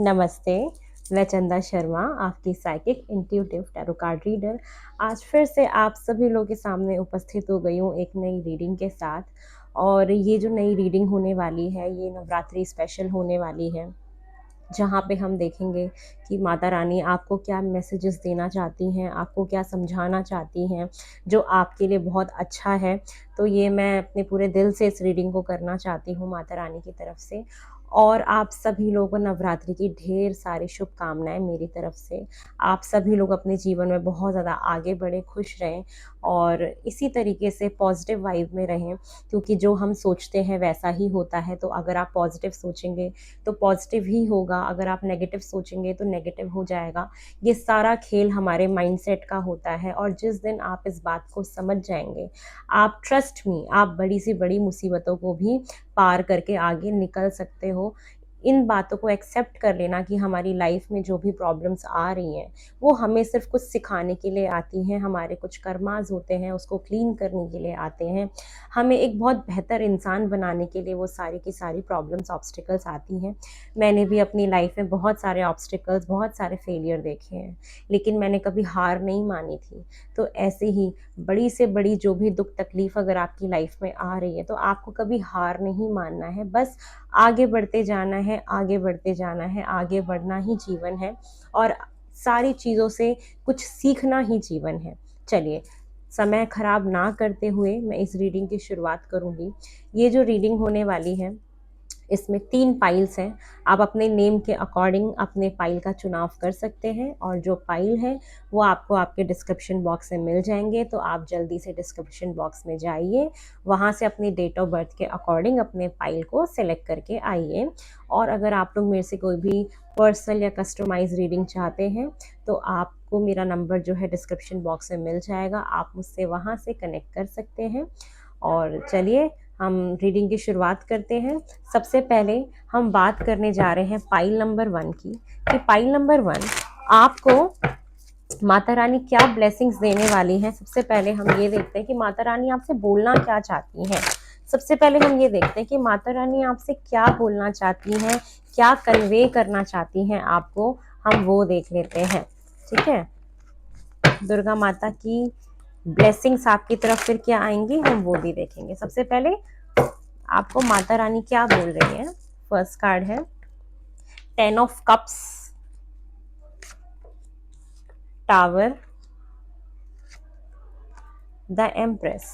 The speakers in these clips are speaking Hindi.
नमस्ते। मैं चंदा शर्मा, आपकी psychic intuitive tarot card reader. आज फिर से आप सभी लोगों के सामने उपस्थित हो गई हूँ एक नई रीडिंग के साथ। और ये जो नई रीडिंग होने वाली है, ये नवरात्रि स्पेशल होने वाली है, जहाँ पे हम देखेंगे कि माता रानी आपको क्या मैसेजेस देना चाहती हैं, आपको क्या समझाना चाहती हैं, जो आपके लिए बहुत अच्छा है। तो ये मैं अपने पूरे दिल से इस रीडिंग को करना चाहती हूँ माता रानी की तरफ से। और आप सभी लोगों को नवरात्रि की ढेर सारी शुभकामनाएँ मेरी तरफ से। आप सभी लोग अपने जीवन में बहुत ज़्यादा आगे बढ़ें, खुश रहें और इसी तरीके से पॉजिटिव वाइब में रहें, क्योंकि जो हम सोचते हैं वैसा ही होता है। तो अगर आप पॉजिटिव सोचेंगे तो पॉजिटिव ही होगा, अगर आप नेगेटिव सोचेंगे तो नेगेटिव हो जाएगा। ये सारा खेल हमारे माइंडसेट का होता है और जिस दिन आप इस बात को समझ जाएंगे, आप ट्रस्ट मी, आप बड़ी से बड़ी मुसीबतों को भी पार करके आगे निकल सकते हो। इन बातों को एक्सेप्ट कर लेना कि हमारी लाइफ में जो भी प्रॉब्लम्स आ रही हैं, वो हमें सिर्फ कुछ सिखाने के लिए आती हैं, हमारे कुछ कर्मास होते हैं, उसको क्लीन करने के लिए आते हैं, हमें एक बहुत बेहतर इंसान बनाने के लिए वो सारी की सारी प्रॉब्लम्स, ऑब्स्टिकल्स आती हैं। मैंने भी अपनी लाइफ में बहुत सारे ऑब्स्टिकल्स, बहुत सारे फेलियर देखे हैं, लेकिन मैंने कभी हार नहीं मानी थी। तो ऐसे ही बड़ी से बड़ी जो भी दुख तकलीफ अगर आपकी लाइफ में आ रही है, तो आपको कभी हार नहीं मानना है, बस आगे बढ़ते जाना है, आगे बढ़ते जाना है। आगे बढ़ना ही जीवन है और सारी चीज़ों से कुछ सीखना ही जीवन है। चलिए, समय खराब ना करते हुए मैं इस रीडिंग की शुरुआत करूँगी। ये जो रीडिंग होने वाली है, इसमें 3 पाइल्स हैं। आप अपने नेम के अकॉर्डिंग अपने पाइल का चुनाव कर सकते हैं और जो पाइल है वो आपको आपके डिस्क्रिप्शन बॉक्स में मिल जाएंगे। तो आप जल्दी से डिस्क्रिप्शन बॉक्स में जाइए, वहाँ से अपनी डेट ऑफ बर्थ के अकॉर्डिंग अपने पाइल को सिलेक्ट करके आइए। और अगर आप लोग मेरे से कोई भी पर्सनल या कस्टमाइज रीडिंग चाहते हैं, तो आपको मेरा नंबर जो है डिस्क्रिप्शन बॉक्स में मिल जाएगा, आप मुझसे वहाँ से कनेक्ट कर सकते हैं। और चलिए, हम रीडिंग की शुरुआत करते हैं। सबसे पहले हम बात करने जा रहे हैं पाइल नंबर 1 की, कि पाइल नंबर 1 आपको माता रानी क्या ब्लेसिंग्स देने वाली हैं। सबसे पहले हम ये देखते हैं कि माता रानी आपसे बोलना क्या चाहती हैं। सबसे पहले हम ये देखते हैं कि माता रानी आपसे क्या बोलना चाहती हैं, क्या कन्वे करना चाहती हैं आपको, हम वो देख लेते हैं। ठीक है, दुर्गा माता की ब्लेसिंग्स आपकी तरफ फिर क्या आएंगी, हम वो भी देखेंगे। सबसे पहले आपको माता रानी क्या बोल रही है। फर्स्ट कार्ड है 10 of cups, tower, the empress,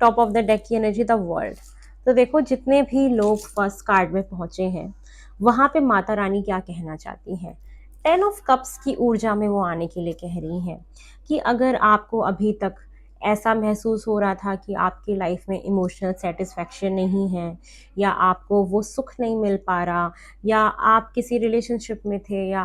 top of the deck की एनर्जी द वर्ल्ड। तो देखो, जितने भी लोग फर्स्ट कार्ड में पहुंचे हैं, वहां पे माता रानी क्या कहना चाहती हैं। 10 ऑफ कप्स की ऊर्जा में वो आने के लिए कह रही हैं कि अगर आपको अभी तक ऐसा महसूस हो रहा था कि आपकी लाइफ में इमोशनल सेटिस्फैक्शन नहीं है, या आपको वो सुख नहीं मिल पा रहा, या आप किसी रिलेशनशिप में थे, या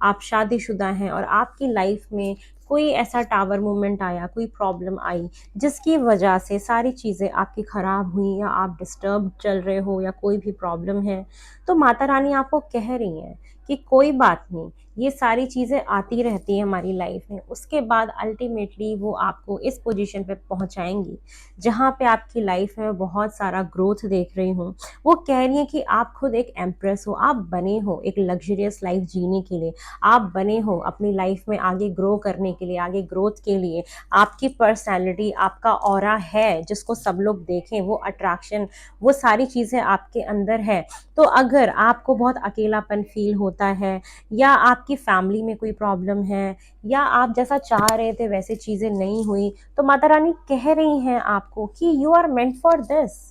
आप शादीशुदा हैं और आपकी लाइफ में कोई ऐसा टावर मोमेंट आया, कोई प्रॉब्लम आई जिसकी वजह से सारी चीज़ें आपकी ख़राब हुई, या आप डिस्टर्ब चल रहे हो, या कोई भी प्रॉब्लम है, तो माता रानी आपको कह रही हैं कि कोई बात नहीं, ये सारी चीज़ें आती रहती हैं हमारी लाइफ में। उसके बाद अल्टीमेटली वो आपको इस पोजीशन पे पहुंचाएंगी जहाँ पे आपकी लाइफ में बहुत सारा ग्रोथ देख रही हूँ। वो कह रही हैं कि आप खुद एक एम्प्रेस हो, आप बने हो एक लग्जरियस लाइफ जीने के लिए, आप बने हो अपनी लाइफ में आगे ग्रो करने के लिए, आगे ग्रोथ के लिए। आपकी पर्सनैलिटी, आपका ऑरा है जिसको सब लोग देखें, वो अट्रैक्शन, वो सारी चीज़ें आपके अंदर है। तो अगर आपको बहुत अकेलापन फील होता है, या आपकी फैमिली में कोई प्रॉब्लम है, या आप जैसा चाह रहे थे वैसे चीज़ें नहीं हुई, तो माता रानी कह रही हैं आपको कि you are meant for this,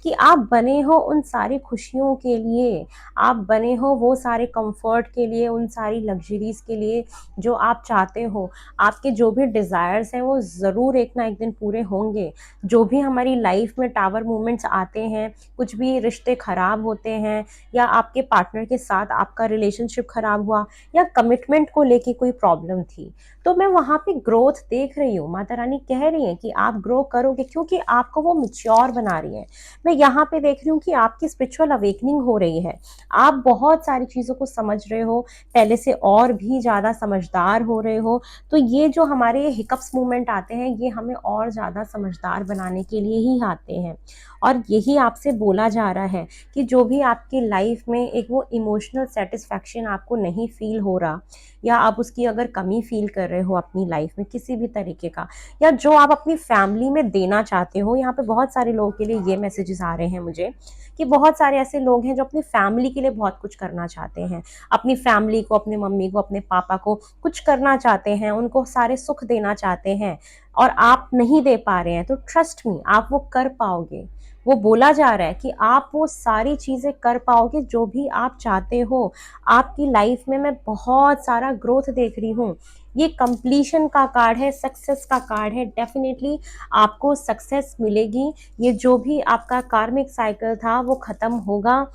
कि आप बने हो उन सारी खुशियों के लिए, आप बने हो वो सारे कंफर्ट के लिए, उन सारी लग्जरीज के लिए जो आप चाहते हो। आपके जो भी डिज़ायर्स हैं वो ज़रूर एक ना एक दिन पूरे होंगे। जो भी हमारी लाइफ में टावर मोमेंट्स आते हैं, कुछ भी रिश्ते ख़राब होते हैं, या आपके पार्टनर के साथ आपका रिलेशनशिप ख़राब हुआ, या कमिटमेंट को लेके कोई प्रॉब्लम थी, तो मैं वहाँ पे ग्रोथ देख रही हूँ। माता रानी कह रही हैं कि आप ग्रो करोगे, क्योंकि आपको वो मैच्योर बना रही हैं। मैं यहाँ पे देख रही हूँ कि आपकी स्पिरिचुअल अवेकनिंग हो रही है। आप बहुत सारी चीज़ों को समझ रहे हो, पहले से और भी ज़्यादा समझदार हो रहे हो। तो ये जो हमारे हिकअप्स मूवमेंट आते हैं, ये हमें और ज़्यादा समझदार बनाने के लिए ही आते हैं। और यही आपसे बोला जा रहा है कि जो भी आपकी लाइफ में एक वो इमोशनल सेटिस्फैक्शन आपको नहीं फील हो रहा, या आप उसकी अगर कमी फील कर रहे हो अपनी लाइफ में किसी भी तरीके का, या जो आप अपनी फैमिली में देना चाहते हो। यहाँ पे बहुत सारे लोगों के लिए ये मैसेजेस आ रहे हैं मुझे कि बहुत सारे ऐसे लोग हैं जो अपनी फैमिली के लिए बहुत कुछ करना चाहते हैं, अपनी फैमिली को, अपनी मम्मी को, अपने पापा को कुछ करना चाहते हैं, उनको सारे सुख देना चाहते हैं, और आप नहीं दे पा रहे हैं। तो ट्रस्ट मी, आप वो कर पाओगे। वो बोला जा रहा है कि आप वो सारी चीज़ें कर पाओगे जो भी आप चाहते हो। आपकी लाइफ में मैं बहुत सारा ग्रोथ देख रही हूँ। ये कंप्लीशन का कार्ड है, सक्सेस का कार्ड है। डेफिनेटली आपको सक्सेस मिलेगी। ये जो भी आपका कार्मिक साइकिल था वो ख़त्म होगा।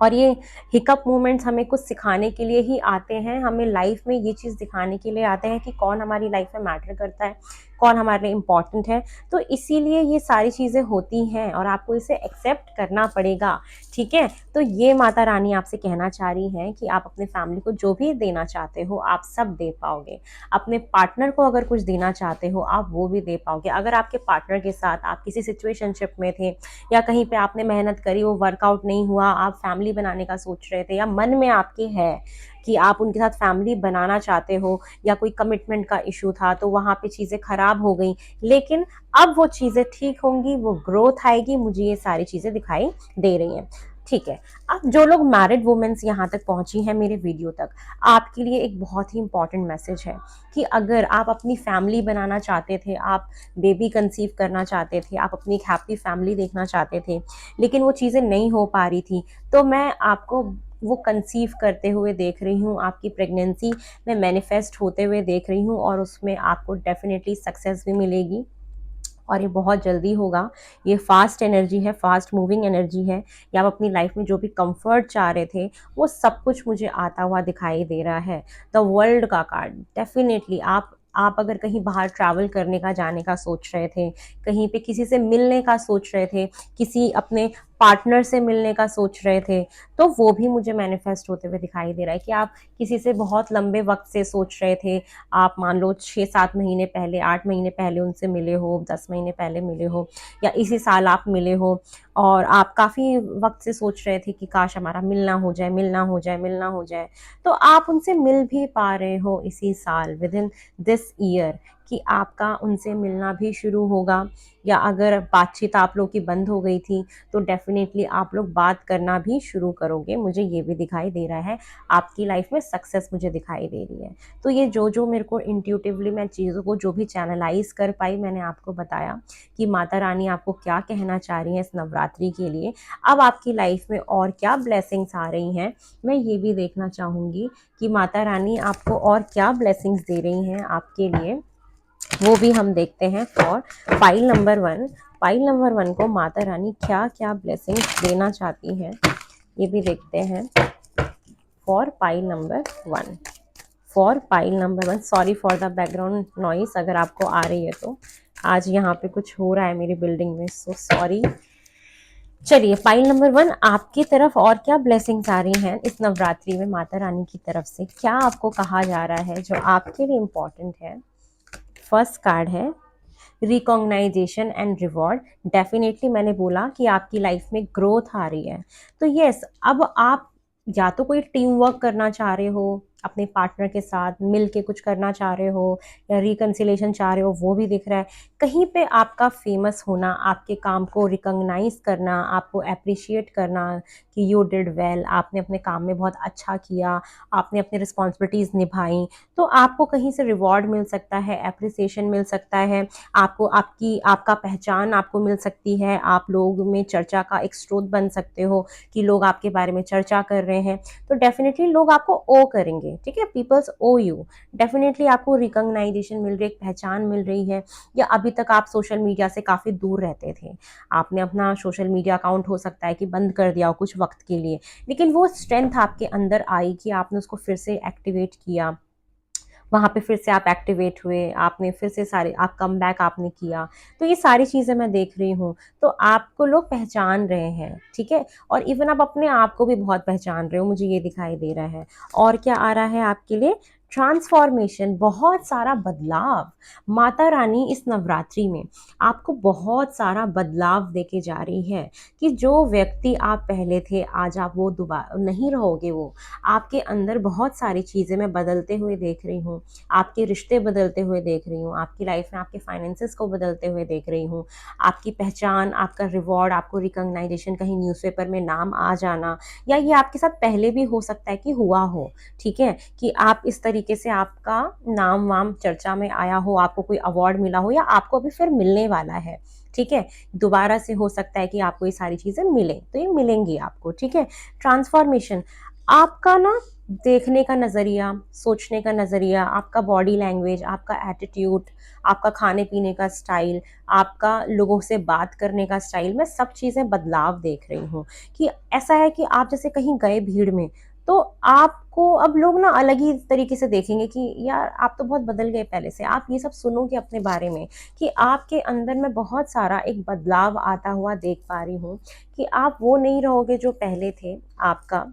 और ये हिकअप मोमेंट्स हमें कुछ सिखाने के लिए ही आते हैं, हमें लाइफ में ये चीज़ दिखाने के लिए आते हैं कि कौन हमारी लाइफ में मैटर करता है, कौन हमारे लिए इम्पॉर्टेंट है। तो इसीलिए ये सारी चीज़ें होती हैं और आपको इसे एक्सेप्ट करना पड़ेगा, ठीक है। तो ये माता रानी आपसे कहना चाह रही हैं कि आप अपने फैमिली को जो भी देना चाहते हो आप सब दे पाओगे। अपने पार्टनर को अगर कुछ देना चाहते हो आप वो भी दे पाओगे। अगर आपके पार्टनर के साथ आप किसी सिचुएशनशिप में थे, या कहीं पे आपने मेहनत करी, वो वर्कआउट नहीं हुआ, आप फैमिली बनाने का सोच रहे थे, या मन में आपके है कि आप उनके साथ फैमिली बनाना चाहते हो, या कोई कमिटमेंट का इशू था तो वहाँ पे चीज़ें खराब हो गई, लेकिन अब वो चीज़ें ठीक होंगी, वो ग्रोथ आएगी, मुझे ये सारी चीज़ें दिखाई दे रही हैं, ठीक है। अब जो लोग मैरिड वुमेन्स यहाँ तक पहुँची हैं मेरे वीडियो तक, आपके लिए एक बहुत ही इंपॉर्टेंट मैसेज है कि अगर आप अपनी फैमिली बनाना चाहते थे, आप बेबी कंसीव करना चाहते थे, आप अपनी एक हैप्पी फैमिली देखना चाहते थे, लेकिन वो चीज़ें नहीं हो पा रही थी, तो मैं आपको वो कंसीव करते हुए देख रही हूँ, आपकी प्रेगनेंसी में मैनिफेस्ट होते हुए देख रही हूँ, और उसमें आपको डेफिनेटली सक्सेस भी मिलेगी, और ये बहुत जल्दी होगा। ये फास्ट एनर्जी है, फास्ट मूविंग एनर्जी है। या आप अपनी लाइफ में जो भी कंफर्ट चाह रहे थे वो सब कुछ मुझे आता हुआ दिखाई दे रहा है। द वर्ल्ड का कार्ड, डेफिनेटली आप अगर कहीं बाहर ट्रैवल करने का, जाने का सोच रहे थे, कहीं पे किसी से मिलने का सोच रहे थे, किसी अपने पार्टनर से मिलने का सोच रहे थे, तो वो भी मुझे मैनिफेस्ट होते हुए दिखाई दे रहा है कि आप किसी से बहुत लंबे वक्त से सोच रहे थे। आप मान लो 6-7 महीने पहले, 8 महीने पहले उनसे मिले हो, 10 महीने पहले मिले हो, या इसी साल आप मिले हो, और आप काफ़ी वक्त से सोच रहे थे कि काश हमारा मिलना हो जाए, मिलना हो जाए, मिलना हो जाए। तो आप उनसे मिल भी पा रहे हो इसी साल, विद इन दिस ईयर, कि आपका उनसे मिलना भी शुरू होगा। या अगर बातचीत आप लोग की बंद हो गई थी तो डेफिनेटली आप लोग बात करना भी शुरू करोगे, मुझे ये भी दिखाई दे रहा है। आपकी लाइफ में सक्सेस मुझे दिखाई दे रही है। तो ये जो जो मेरे को इंट्यूटिवली मैं चीज़ों को जो भी चैनलाइज कर पाई, मैंने आपको बताया कि माता रानी आपको क्या कहना चाह रही हैं इस नवरात्रि के लिए। अब आपकी लाइफ में और क्या ब्लेसिंग्स आ रही हैं, मैं ये भी देखना चाहूँगी कि माता रानी आपको और क्या ब्लेसिंग्स दे रही हैं आपके लिए, वो भी हम देखते हैं। For pile number 1, pile number 1 को माता रानी क्या क्या ब्लेसिंग्स देना चाहती हैं, ये भी देखते हैं। For pile number 1, for pile number 1, sorry for the background noise अगर आपको आ रही है तो, आज यहाँ पे कुछ हो रहा है मेरी बिल्डिंग में, सो सॉरी। चलिए, पाइल नंबर 1, आपकी तरफ और क्या ब्लेसिंग्स आ रही हैं इस नवरात्रि में माता रानी की तरफ से, क्या आपको कहा जा रहा है जो आपके लिए इम्पोर्टेंट है। फर्स्ट कार्ड है रिकॉग्नाइजेशन एंड रिवॉर्ड। डेफिनेटली मैंने बोला कि आपकी लाइफ में ग्रोथ आ रही है, तो यस, अब आप या तो कोई टीम वर्क करना चाह रहे हो, अपने पार्टनर के साथ मिल के कुछ करना चाह रहे हो, या रिकन्सिलेशन चाह रहे हो, वो भी दिख रहा है। कहीं पे आपका फेमस होना, आपके काम को रिकॉग्नाइज करना, आपको अप्रिशिएट करना कि यू डिड वेल, आपने अपने काम में बहुत अच्छा किया, आपने अपनी रिस्पॉन्सिबिलिटीज़ निभाई, तो आपको कहीं से रिवॉर्ड मिल सकता है, अप्रिसिएशन मिल सकता है, आपको आपका पहचान आपको मिल सकती है, आप लोग में चर्चा का एक स्रोत बन सकते हो कि लोग आपके बारे में चर्चा कर रहे हैं, तो डेफिनेटली लोग आपको ओ करेंगे, ठीक है, पीपल्स ओ यू। डेफिनेटली आपको रिकॉग्नाइजेशन मिल रही है, एक पहचान मिल रही है। या अभी तक आप सोशल मीडिया से काफ़ी दूर रहते थे, आपने अपना सोशल मीडिया अकाउंट हो सकता है कि बंद कर दिया हो कुछ वक्त के लिए, लेकिन वो स्ट्रेंथ आपके अंदर आई कि आपने उसको फिर से एक्टिवेट किया, वहाँ पे फिर से आप एक्टिवेट हुए, आपने फिर से सारे आप कमबैक आपने किया। तो ये सारी चीज़ें मैं देख रही हूँ। तो आपको लोग पहचान रहे हैं, ठीक है? और इवन आप अपने आप को भी बहुत पहचान रहे हो, मुझे ये दिखाई दे रहा है। और क्या आ रहा है आपके लिए? ट्रांसफॉर्मेशन, बहुत सारा बदलाव। माता रानी इस नवरात्रि में आपको बहुत सारा बदलाव देके जा रही है कि जो व्यक्ति आप पहले थे, आज आप वो दोबारा नहीं रहोगे वो। आपके अंदर बहुत सारी चीज़ें मैं बदलते हुए देख रही हूँ। आपके रिश्ते बदलते हुए देख रही हूँ, आपकी लाइफ में आपके फाइनेंसेस को बदलते हुए देख रही हूँ, आपकी पहचान, आपका रिवॉर्ड, आपको रिकॉग्नाइजेशन, कहीं न्यूज़पेपर में नाम आ जाना, या ये आपके साथ पहले भी हो सकता है कि हुआ हो, ठीक है? कि आप इस तरीके से आपका नाम वाम चर्चा में आया हो, आपको कोई अवार्ड मिला हो, या आपको अभी फिर मिलने वाला है, ठीक है? दोबारा से हो सकता है कि आपको ये सारी चीज़ें मिलें, तो ये मिलेंगी आपको, ठीक है? ट्रांसफॉर्मेशन, आपका ना देखने का नज़रिया, सोचने का नज़रिया, आपका बॉडी लैंग्वेज, आपका एटीट्यूड, आपका खाने-पीने का स्टाइल, आपका लोगों से बात करने का स्टाइल, मैं सब चीज़ें बदलाव देख रही हूँ कि ऐसा है कि आप जैसे कहीं गए भीड़ में, तो आपको अब लोग ना अलग ही तरीके से देखेंगे कि यार आप तो बहुत बदल गए पहले से। आप ये सब सुनोगे अपने बारे में कि आपके अंदर मैं बहुत सारा एक बदलाव आता हुआ देख पा रही हूँ कि आप वो नहीं रहोगे जो पहले थे। आपका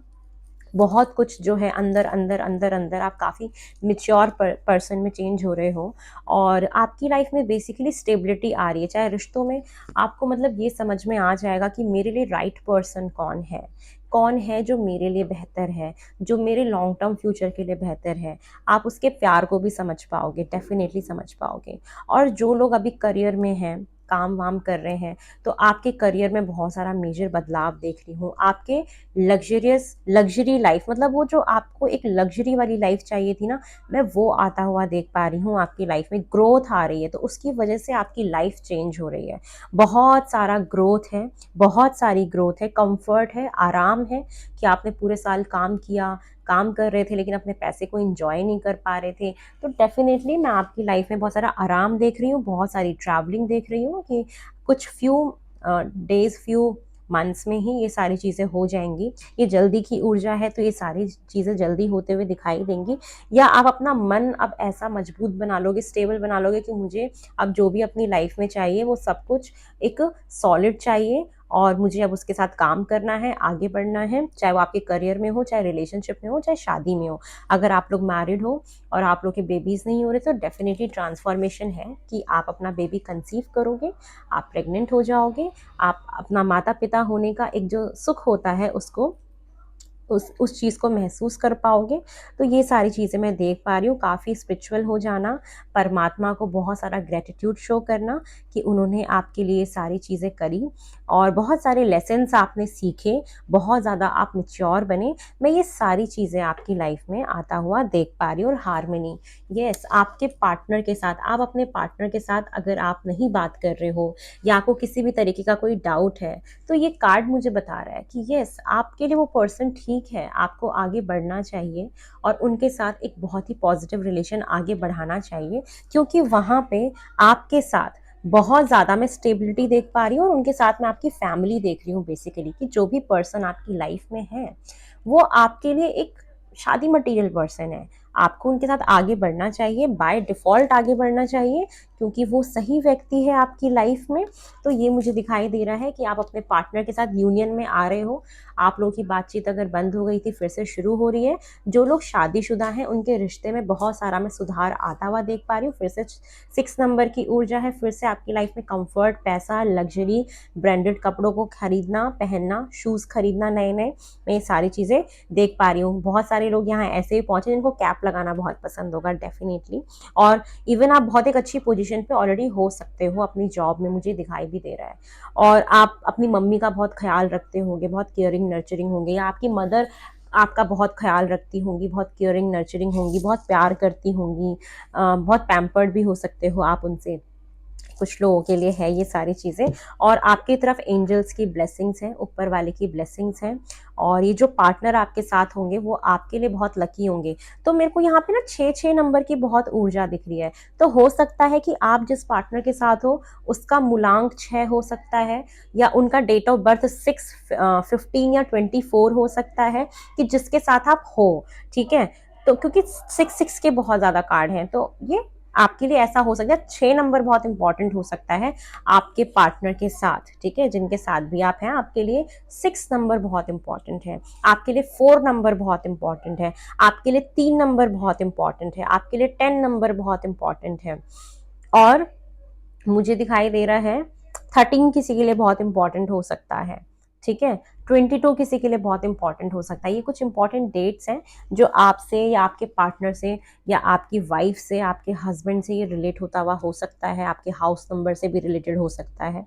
बहुत कुछ जो है अंदर अंदर अंदर अंदर आप काफ़ी मिच्योर पर्सन में चेंज हो रहे हो, और आपकी लाइफ में बेसिकली स्टेबिलिटी आ रही है, चाहे रिश्तों में। आपको मतलब ये समझ में आ जाएगा कि मेरे लिए राइट पर्सन कौन है जो मेरे लिए बेहतर है, जो मेरे लॉन्ग टर्म फ्यूचर के लिए बेहतर है। आप उसके प्यार को भी समझ पाओगे, डेफिनेटली समझ पाओगे। और जो लोग अभी करियर में हैं, काम वाम कर रहे हैं, तो आपके करियर में बहुत सारा मेजर बदलाव देख रही हूँ। आपके लग्जरी लाइफ, मतलब वो जो आपको एक लग्जरी वाली लाइफ चाहिए थी ना, मैं वो आता हुआ देख पा रही हूँ। आपकी लाइफ में ग्रोथ आ रही है, तो उसकी वजह से आपकी लाइफ चेंज हो रही है। बहुत सारा ग्रोथ है, बहुत सारी ग्रोथ है, कंफर्ट है, आराम है कि आपने पूरे साल काम किया, काम कर रहे थे लेकिन अपने पैसे को एंजॉय नहीं कर पा रहे थे। तो डेफिनेटली मैं आपकी लाइफ में बहुत सारा आराम देख रही हूँ, बहुत सारी ट्रैवलिंग देख रही हूँ कि कुछ फ्यू डेज, फ्यू मंथ्स में ही ये सारी चीज़ें हो जाएंगी। ये जल्दी की ऊर्जा है, तो ये सारी चीज़ें जल्दी होते हुए दिखाई देंगी। या आप अपना मन अब ऐसा मजबूत बना लोगे, स्टेबल बना लोगे कि मुझे अब जो भी अपनी लाइफ में चाहिए वो सब कुछ एक सॉलिड चाहिए, और मुझे अब उसके साथ काम करना है, आगे बढ़ना है, चाहे वो आपके करियर में हो, चाहे रिलेशनशिप में हो, चाहे शादी में हो। अगर आप लोग मैरिड हो और आप लोग के बेबीज़ नहीं हो रहे, तो डेफिनेटली ट्रांसफॉर्मेशन है कि आप अपना बेबी कंसीव करोगे, आप प्रेग्नेंट हो जाओगे, आप अपना माता पिता होने का एक जो सुख होता है उसको, उस चीज़ को महसूस कर पाओगे। तो ये सारी चीज़ें मैं देख पा रही हूँ। काफ़ी स्पिरिचुअल हो जाना, परमात्मा को बहुत सारा ग्रैटिट्यूड शो करना कि उन्होंने आपके लिए सारी चीज़ें करी, और बहुत सारे लेसन्स आपने सीखे, बहुत ज़्यादा आप मैच्योर बने। मैं ये सारी चीज़ें आपकी लाइफ में आता हुआ देख पा रही हूँ। और हार्मनी, यस, आपके पार्टनर के साथ, आप अपने पार्टनर के साथ अगर आप नहीं बात कर रहे हो, या आपको किसी भी तरीके का कोई डाउट है, तो ये कार्ड मुझे बता रहा है कि यस, आपके लिए वो पर्सन ठीक है, आपको आगे बढ़ना चाहिए और उनके साथ एक बहुत ही पॉजिटिव रिलेशन आगे बढ़ाना चाहिए, क्योंकि वहाँ पे आपके साथ बहुत ज़्यादा मैं स्टेबिलिटी देख पा रही हूँ, और उनके साथ मैं आपकी फैमिली देख रही हूँ बेसिकली, कि जो भी पर्सन आपकी लाइफ में है वो आपके लिए एक शादी मटेरियल पर्सन है। आपको उनके साथ आगे बढ़ना चाहिए, बाय डिफ़ॉल्ट आगे बढ़ना चाहिए, क्योंकि वो सही व्यक्ति है आपकी लाइफ में। तो ये मुझे दिखाई दे रहा है कि आप अपने पार्टनर के साथ यूनियन में आ रहे हो। आप लोगों की बातचीत अगर बंद हो गई थी, फिर से शुरू हो रही है। जो लोग शादीशुदा हैं, उनके रिश्ते में बहुत सारा मैं सुधार आता हुआ देख पा रही हूँ। फिर से 6 नंबर की ऊर्जा है, फिर से आपकी लाइफ में कंफर्ट, पैसा, लग्जरी, ब्रांडेड कपड़ों को खरीदना, पहनना, शूज़ खरीदना नए-नए, मैं ये सारी चीज़ें देख पा रही हूँ। बहुत सारे लोग यहाँ ऐसे ही पहुँचे जिनको कैप लगाना बहुत पसंद होगा डेफ़िनेटली, और इवन आप बहुत एक अच्छी पोजीशन पे ऑलरेडी हो सकते हो अपनी जॉब में, मुझे दिखाई भी दे रहा है। और आप अपनी मम्मी का बहुत ख़्याल रखते होंगे, बहुत केयरिंग नर्चरिंग होंगे, या आपकी मदर आपका बहुत ख़्याल रखती होंगी, बहुत केयरिंग नर्चरिंग होंगी, बहुत प्यार करती होंगी, बहुत पैम्पर्ड भी हो सकते हो आप उनसे। कुछ लोगों के लिए है ये सारी चीज़ें, और आपकी तरफ एंजल्स की ब्लेसिंग्स हैं, ऊपर वाले की ब्लेसिंग्स हैं, और ये जो पार्टनर आपके साथ होंगे वो आपके लिए बहुत लकी होंगे। तो मेरे को यहाँ पे ना 6-6 नंबर की बहुत ऊर्जा दिख रही है। तो हो सकता है कि आप जिस पार्टनर के साथ हो उसका मूलांक 6 हो सकता है, या उनका डेट ऑफ बर्थ 6, 15 या 24 हो सकता है, कि जिसके साथ आप हो, ठीक है? तो क्योंकि 6 के बहुत ज्यादा कार्ड हैं, तो ये आपके लिए ऐसा हो सकता है। 6 नंबर बहुत इंपॉर्टेंट हो सकता है आपके पार्टनर के साथ, ठीक है, जिनके साथ भी आप हैं, आपके लिए 6 नंबर बहुत इंपॉर्टेंट है, आपके लिए 4 नंबर बहुत इंपॉर्टेंट है, आपके लिए 3 नंबर बहुत इंपॉर्टेंट है, आपके लिए 10 नंबर बहुत इंपॉर्टेंट है, और मुझे दिखाई दे रहा है 13 किसी के लिए बहुत इंपॉर्टेंट हो सकता है, ठीक है, 22 किसी के लिए बहुत इंपॉर्टेंट हो सकता है। ये कुछ इंपॉर्टेंट डेट्स हैं जो आपसे या आपके पार्टनर से या आपकी वाइफ से, आपके हस्बैंड से ये रिलेट होता हुआ हो सकता है, आपके हाउस नंबर से भी रिलेटेड हो सकता है।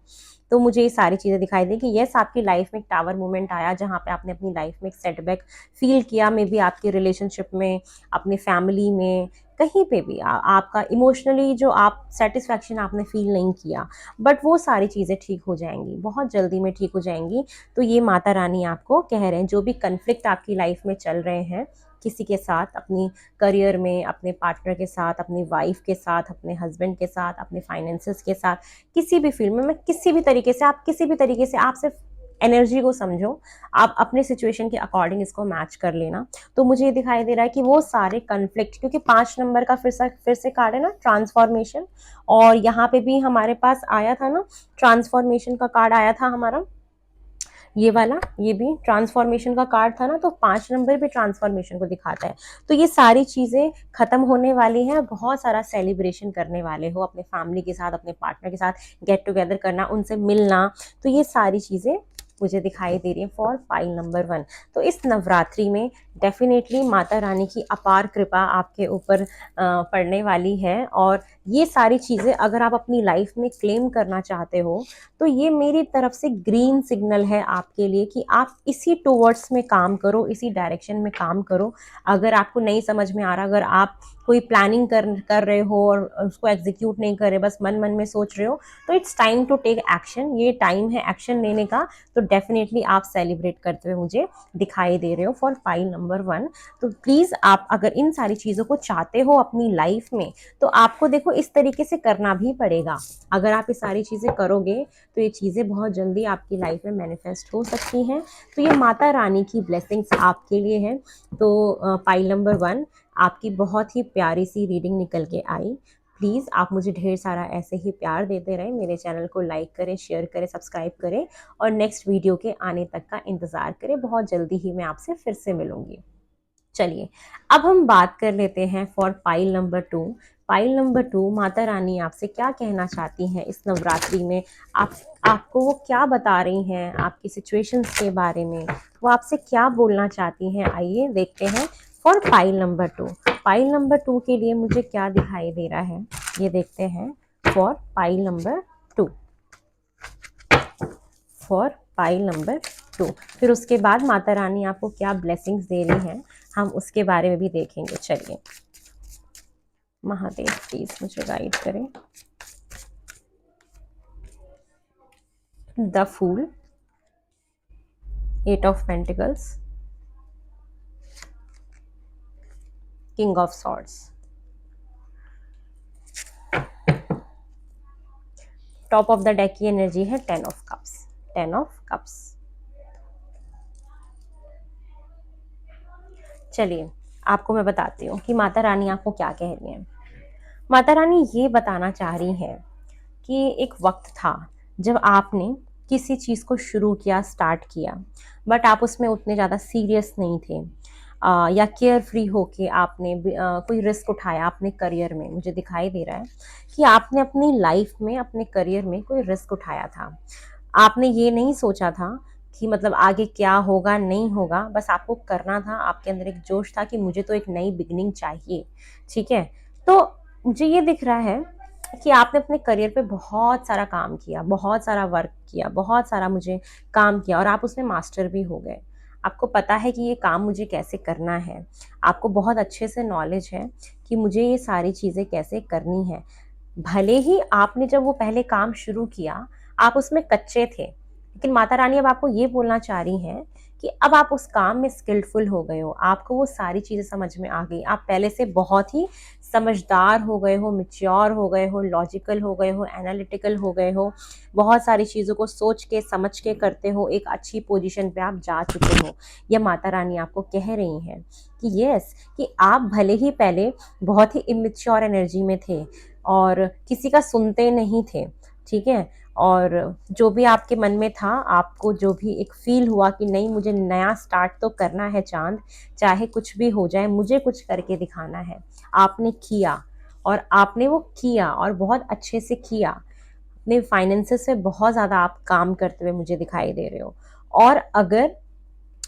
तो मुझे ये सारी चीज़ें दिखाई दी कि यस, आपकी लाइफ में एक टावर मोमेंट आया जहाँ पे आपने अपनी लाइफ में एक सेटबैक फील किया, मे बी आपके रिलेशनशिप में, अपनी फैमिली में, कहीं पे भी आपका इमोशनली जो आप सेटिस्फैक्शन आपने फील नहीं किया, बट वो सारी चीज़ें ठीक हो जाएंगी, बहुत जल्दी में ठीक हो जाएंगी। तो ये माता रानी आपको कह रहे हैं, जो भी कन्फ्लिक्ट आपकी लाइफ में चल रहे हैं किसी के साथ, अपनी करियर में, अपने पार्टनर के साथ, अपनी वाइफ के साथ, अपने हस्बैंड के साथ, अपने फाइनेंसेस के साथ, किसी भी फील्ड में, मैं किसी भी तरीके से, आप किसी भी तरीके से, आप सिर्फ एनर्जी को समझो, आप अपने सिचुएशन के अकॉर्डिंग इसको मैच कर लेना। तो मुझे ये दिखाई दे रहा है कि वो सारे कन्फ्लिक्ट, क्योंकि 5 नंबर का फिर से कार्ड है ना, ट्रांसफॉर्मेशन, और यहाँ पे भी हमारे पास आया था ना, ट्रांसफॉर्मेशन का कार्ड आया था हमारा, ये वाला, ये भी ट्रांसफॉर्मेशन का कार्ड था ना, तो 5 नंबर भी ट्रांसफॉर्मेशन को दिखाता है। तो ये सारी चीज़ें खत्म होने वाली हैं, बहुत सारा सेलिब्रेशन करने वाले हो अपने फैमिली के साथ, अपने पार्टनर के साथ गेट टुगेदर करना, उनसे मिलना, तो ये सारी चीज़ें मुझे दिखाई दे रही है फॉर पाइल नंबर 1। तो इस नवरात्रि में डेफिनेटली माता रानी की अपार कृपा आपके ऊपर पड़ने वाली है, और ये सारी चीज़ें अगर आप अपनी लाइफ में क्लेम करना चाहते हो, तो ये मेरी तरफ से ग्रीन सिग्नल है आपके लिए कि आप इसी टूवर्ड्स में काम करो, इसी डायरेक्शन में काम करो। अगर आपको नहीं समझ में आ रहा, अगर आप कोई प्लानिंग कर रहे हो और उसको एग्जीक्यूट नहीं कर रहे, बस मन मन में सोच रहे हो, तो it's time to take action, ये टाइम है एक्शन लेने का। तो डेफिनेटली आप सेलिब्रेट करते हुए मुझे दिखाई दे रहे हो फॉर पाइल नंबर 1। तो प्लीज़ आप अगर इन सारी चीज़ों को चाहते हो अपनी लाइफ में, तो आपको देखो इस तरीके से करना भी पड़ेगा। अगर आप ये सारी चीज़ें करोगे तो ये चीज़ें बहुत जल्दी आपकी लाइफ में मैनिफेस्ट हो सकती हैं। तो ये माता रानी की ब्लेसिंग्स आपके लिए है। तो पाइल नंबर 1 आपकी बहुत ही प्यारी सी रीडिंग निकल के आई। प्लीज़ आप मुझे ढेर सारा ऐसे ही प्यार देते रहें, मेरे चैनल को लाइक करें, शेयर करें, सब्सक्राइब करें, और नेक्स्ट वीडियो के आने तक का इंतज़ार करें। बहुत जल्दी ही मैं आपसे फिर से मिलूंगी। चलिए, अब हम बात कर लेते हैं for pile number 2। Pile number 2, Mata Rani आपसे क्या कहना चाहती हैं इस नवरात्रि में, आपको वो क्या बता रही हैं आपकी सिचुएशंस के बारे में, वो आपसे क्या बोलना चाहती हैं। आइए देखते हैं for pile number 2। Pile number 2 के लिए मुझे क्या दिखाई दे रहा है, ये देखते हैं for pile number 2। For pile number 2, फिर उसके बाद माता रानी आपको क्या ब्लेसिंग्स दे रही हैं, हम उसके बारे में भी देखेंगे। चलिए, महादेव प्लीज मुझे गाइड करें। The fool, 8 of pentacles, king of swords, top of the deck की एनर्जी है 10 ऑफ कप्स। 10 of cups. चलिए, आपको मैं बताती हूँ कि माता रानी आपको क्या कह रही हैं। माता रानी ये बताना चाह रही हैं कि एक वक्त था जब आपने किसी चीज़ को शुरू किया, स्टार्ट किया, बट आप उसमें उतने ज़्यादा सीरियस नहीं थे, या केयर फ्री होके आपने कोई रिस्क उठाया अपने करियर में। मुझे दिखाई दे रहा है कि आपने अपनी लाइफ में, अपने करियर में कोई रिस्क उठाया था। आपने ये नहीं सोचा था कि मतलब आगे क्या होगा नहीं होगा, बस आपको करना था। आपके अंदर एक जोश था कि मुझे तो एक नई बिगनिंग चाहिए, ठीक है। तो मुझे ये दिख रहा है कि आपने अपने करियर पे बहुत सारा काम किया, बहुत सारा वर्क किया, बहुत सारा मुझे काम किया, और आप उसमें मास्टर भी हो गए। आपको पता है कि ये काम मुझे कैसे करना है, आपको बहुत अच्छे से नॉलेज है कि मुझे ये सारी चीज़ें कैसे करनी है। भले ही आपने जब वो पहले काम शुरू किया, आप उसमें कच्चे थे, लेकिन माता रानी अब आपको ये बोलना चाह रही हैं कि अब आप उस काम में स्किल्डफुल हो गए हो, आपको वो सारी चीज़ें समझ में आ गई, आप पहले से बहुत ही समझदार हो गए हो, मैच्योर हो गए हो, लॉजिकल हो गए हो, एनालिटिकल हो गए हो, बहुत सारी चीज़ों को सोच के समझ के करते हो, एक अच्छी पोजीशन पे आप जा चुके हो। ये माता रानी आपको कह रही हैं कि यस, कि आप भले ही पहले बहुत ही इमेच्योर एनर्जी में थे और किसी का सुनते नहीं थे, ठीक है, और जो भी आपके मन में था, आपको जो भी एक फील हुआ कि नहीं मुझे नया स्टार्ट तो करना है चाँद, चाहे कुछ भी हो जाए मुझे कुछ करके दिखाना है। आपने किया और आपने वो किया और बहुत अच्छे से किया। अपने फाइनेंसेस पे बहुत ज़्यादा आप काम करते हुए मुझे दिखाई दे रहे हो। और अगर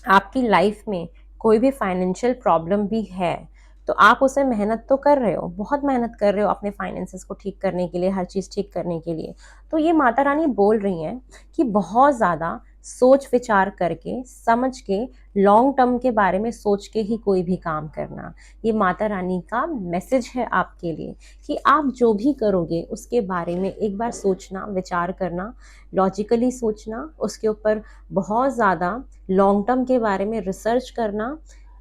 आपकी लाइफ में कोई भी फाइनेंशियल प्रॉब्लम भी है, तो आप उसमें मेहनत तो कर रहे हो, बहुत मेहनत कर रहे हो अपने फाइनेंसेस को ठीक करने के लिए, हर चीज़ ठीक करने के लिए। तो ये माता रानी बोल रही हैं कि बहुत ज़्यादा सोच विचार करके, समझ के, लॉन्ग टर्म के बारे में सोच के ही कोई भी काम करना। ये माता रानी का मैसेज है आपके लिए कि आप जो भी करोगे उसके बारे में एक बार सोचना, विचार करना, लॉजिकली सोचना, उसके ऊपर बहुत ज़्यादा लॉन्ग टर्म के बारे में रिसर्च करना,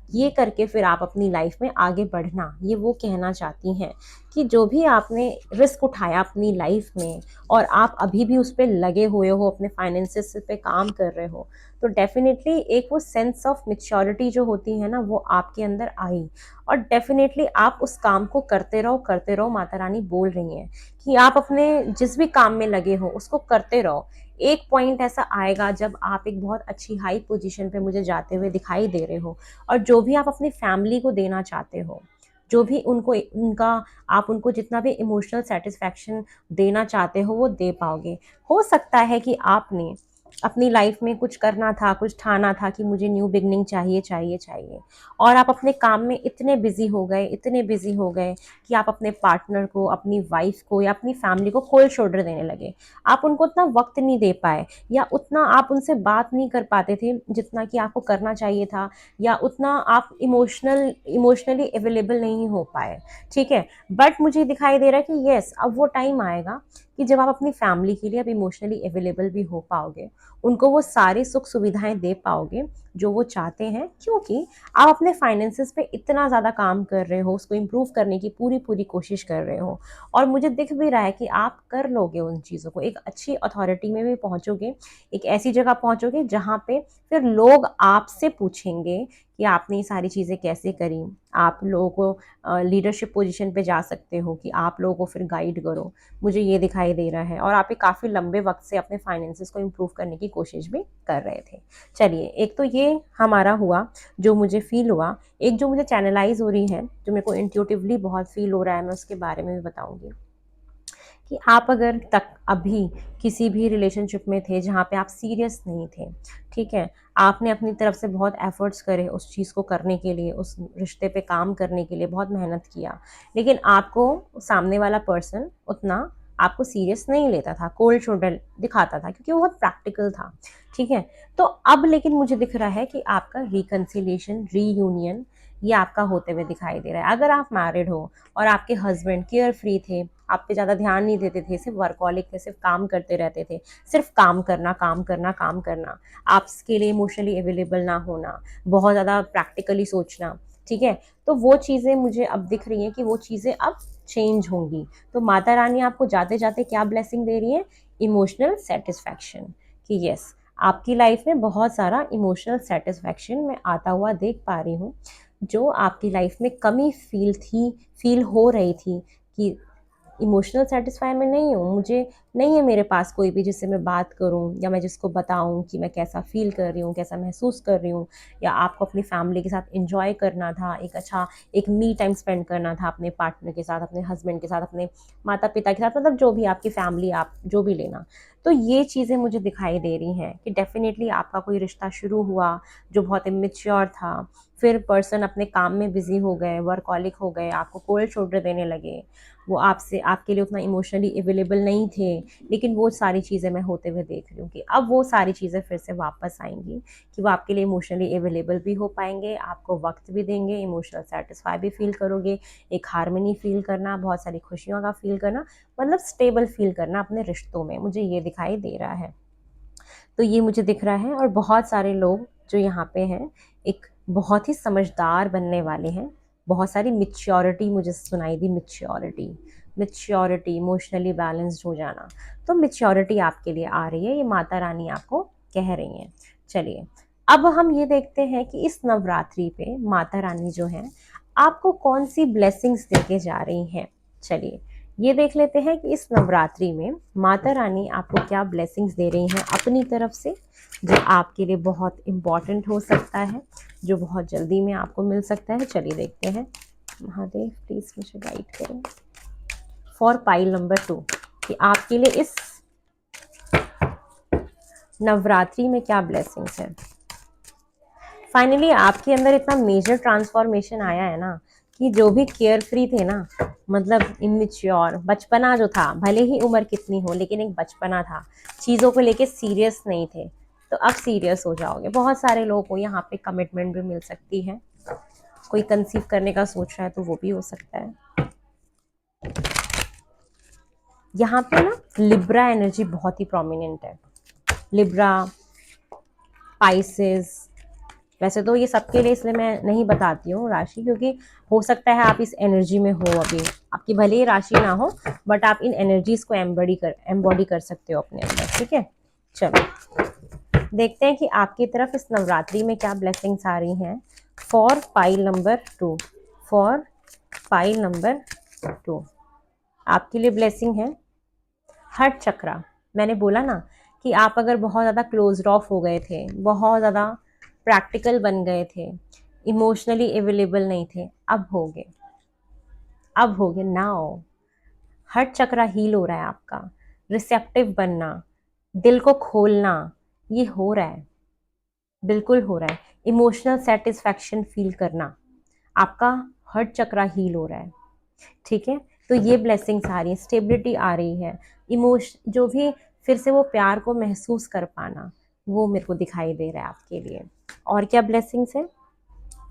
ये करके फिर आप अपनी लाइफ में आगे बढ़ना। ये वो कहना चाहती हैं कि जो भी आपने रिस्क उठाया अपनी लाइफ में और आप अभी भी उस पे लगे हुए हो, अपने फाइनेंसेस पे काम कर रहे हो, तो डेफिनेटली एक वो सेंस ऑफ मैच्योरिटी जो होती है ना, वो आपके अंदर आई और डेफिनेटली आप उस काम को करते रहो। माता रानी बोल रही हैं कि आप अपने जिस भी काम में लगे हो उसको करते रहो। एक पॉइंट ऐसा आएगा जब आप एक बहुत अच्छी हाई पोजीशन पे मुझे जाते हुए दिखाई दे रहे हो और जो भी आप अपनी फैमिली को देना चाहते हो, जो भी उनको उनका आप उनको जितना भी इमोशनल सेटिस्फैक्शन देना चाहते हो वो दे पाओगे। हो सकता है कि आपने अपनी लाइफ में कुछ करना था, कुछ ठाना था कि मुझे न्यू बिगनिंग चाहिए चाहिए चाहिए, और आप अपने काम में इतने बिजी हो गए, इतने बिजी हो गए कि आप अपने पार्टनर को, अपनी वाइफ को या अपनी फैमिली को कोल्ड शोल्डर देने लगे। आप उनको उतना वक्त नहीं दे पाए या उतना आप उनसे बात नहीं कर पाते थे जितना कि आपको करना चाहिए था, या उतना आप इमोशनली अवेलेबल नहीं हो पाए, ठीक है। बट मुझे दिखाई दे रहा है कि यस, अब वो टाइम आएगा कि जब आप अपनी फैमिली के लिए अब इमोशनली अवेलेबल भी हो पाओगे, उनको वो सारी सुख सुविधाएं दे पाओगे जो वो चाहते हैं, क्योंकि आप अपने फाइनेंसेस पे इतना ज़्यादा काम कर रहे हो, उसको इम्प्रूव करने की पूरी पूरी कोशिश कर रहे हो। और मुझे दिख भी रहा है कि आप कर लोगे उन चीज़ों को, एक अच्छी अथॉरिटी में भी पहुंचोगे, एक ऐसी जगह पहुंचोगे जहाँ पे फिर लोग आपसे पूछेंगे कि आपने ये सारी चीज़ें कैसे करी। आप लोगों को लीडरशिप पोजीशन पे जा सकते हो कि आप लोगों को फिर गाइड करो। मुझे ये दिखाई दे रहा है और आप ये काफ़ी लंबे वक्त से अपने फाइनेंसेस को इम्प्रूव करने की कोशिश भी कर रहे थे। चलिए, एक तो ये हमारा हुआ जो मुझे फ़ील हुआ। एक जो मुझे चैनलाइज़ हो रही है, जो मेरे को इंट्यूटिवली बहुत फ़ील हो रहा है, मैं उसके बारे में भी बताऊँगी। कि आप अगर तक अभी किसी भी रिलेशनशिप में थे जहाँ पे आप सीरियस नहीं थे, ठीक है, आपने अपनी तरफ से बहुत एफर्ट्स करे उस चीज़ को करने के लिए, उस रिश्ते पे काम करने के लिए बहुत मेहनत किया, लेकिन आपको सामने वाला पर्सन उतना आपको सीरियस नहीं लेता था, कोल्ड शोल्डर दिखाता था क्योंकि वो बहुत प्रैक्टिकल था, ठीक है। तो अब लेकिन मुझे दिख रहा है कि आपका रिकन्सिलिएशन, रीयूनियन, ये आपका होते हुए दिखाई दे रहा है। अगर आप मैरिड हो और आपके हस्बैंड केयर फ्री थे, आप पे ज़्यादा ध्यान नहीं देते थे, सिर्फ वर्कहॉलिक थे, सिर्फ काम करते रहते थे, सिर्फ काम करना, काम करना, काम करना, आपके लिए इमोशनली अवेलेबल ना होना, बहुत ज़्यादा प्रैक्टिकली सोचना, ठीक है, तो वो चीज़ें मुझे अब दिख रही हैं कि वो चीज़ें अब चेंज होंगी। तो माता रानी आपको जाते जाते क्या ब्लेसिंग दे रही है? इमोशनल सेटिस्फैक्शन, कि यस, आपकी लाइफ में बहुत सारा इमोशनल सेटिस्फैक्शन मैं आता हुआ देख पा रही हूँ, जो आपकी लाइफ में कमी फील हो रही थी कि इमोशनल सेटिस्फाई मैं नहीं हूँ, मुझे नहीं है मेरे पास कोई भी जिससे मैं बात करूँ या मैं जिसको बताऊँ कि मैं कैसा फ़ील कर रही हूँ, कैसा महसूस कर रही हूँ, या आपको अपनी फैमिली के साथ एंजॉय करना था, एक अच्छा एक मी टाइम स्पेंड करना था अपने पार्टनर के साथ, अपने हस्बैंड के साथ, अपने माता-पिता के साथ, मतलब जो भी आपकी फैमिली, आप जो भी लेना। तो ये चीज़ें मुझे दिखाई दे रही हैं कि डेफ़िनेटली आपका कोई रिश्ता शुरू हुआ जो बहुत इमैच्योर था, फिर पर्सन अपने काम में बिज़ी हो गए, वर्कहॉलिक हो गए, आपको कोल्ड शोल्डर देने लगे, वो आपसे आपके लिए उतना इमोशनली अवेलेबल नहीं थे, लेकिन वो सारी चीज़ें मैं होते हुए देख रही हूँ कि अब वो सारी चीज़ें फिर से वापस आएँगी, कि वो आपके लिए इमोशनली अवेलेबल भी हो पाएँगे, आपको वक़्त भी देंगे, इमोशनल सैटिस्फाई भी फ़ील करोगे, एक हार्मनी फ़ील करना, बहुत सारी खुशियों का फ़ील करना, मतलब स्टेबल फ़ील करना अपने रिश्तों में, मुझे ये दिखाई दे रहा है। तो ये मुझे दिख रहा है। और बहुत सारे लोग जो यहाँ पे हैं एक बहुत ही समझदार बनने वाले हैं। बहुत सारी मैच्योरिटी मुझे सुनाई दी, मैच्योरिटी, मैच्योरिटी, इमोशनली बैलेंस्ड हो जाना। तो मैच्योरिटी आपके लिए आ रही है, ये माता रानी आपको कह रही हैं। चलिए अब हम ये देखते हैं कि इस नवरात्रि पे माता रानी जो है आपको कौन सी ब्लेसिंग्स देके जा रही हैं। चलिए ये देख लेते हैं कि इस नवरात्रि में माता रानी आपको क्या ब्लेसिंग्स दे रही हैं अपनी तरफ से, जो आपके लिए बहुत इम्पॉर्टेंट हो सकता है, जो बहुत जल्दी में आपको मिल सकता है। चलिए देखते हैं। महादेव प्लीज मुझे गाइड करें फॉर पाइल नंबर 2 कि आपके लिए इस नवरात्रि में क्या ब्लेसिंग्स है। फाइनली आपके अंदर इतना मेजर ट्रांसफॉर्मेशन आया है ना कि जो भी केयर फ्री थे ना, मतलब इमेच्योर बचपना जो था, भले ही उम्र कितनी हो लेकिन एक बचपना था, चीज़ों को लेके सीरियस नहीं थे, तो अब सीरियस हो जाओगे। बहुत सारे लोगों को यहाँ पे कमिटमेंट भी मिल सकती है। कोई कंसीव करने का सोच रहा है तो वो भी हो सकता है। यहाँ पे ना लिब्रा एनर्जी बहुत ही प्रोमिनेंट है। लिब्रा, पाइसेस, वैसे तो ये सबके लिए इसलिए मैं नहीं बताती हूँ राशि, क्योंकि हो सकता है आप इस एनर्जी में हो, अभी आपकी भले ही राशि ना हो बट आप इन एनर्जीज को एम्बॉडी कर सकते हो अपने अंदर। ठीक है, चलो देखते हैं कि आपकी तरफ इस नवरात्रि में क्या ब्लेसिंग्स आ रही हैं for pile number 2। For pile number 2 आपके लिए ब्लेसिंग है हार्ट चक्रा। मैंने बोला ना कि आप अगर बहुत ज़्यादा क्लोज ऑफ हो गए थे, बहुत ज़्यादा प्रैक्टिकल बन गए थे, इमोशनली अवेलेबल नहीं थे, अब होगे, अब होगे नाउ। हार्ट चक्रा हील हो रहा है आपका, रिसेप्टिव बनना, दिल को खोलना, ये हो रहा है, बिल्कुल हो रहा है। इमोशनल सेटिस्फैक्शन फील करना, आपका हार्ट चक्रा हील हो रहा है। ठीक है, तो ये ब्लेसिंग्स आ रही है, स्टेबिलिटी आ रही है, जो भी फिर से वो प्यार को महसूस कर पाना, वो मेरे को दिखाई दे रहा है आपके लिए। और क्या ब्लेसिंग्स है?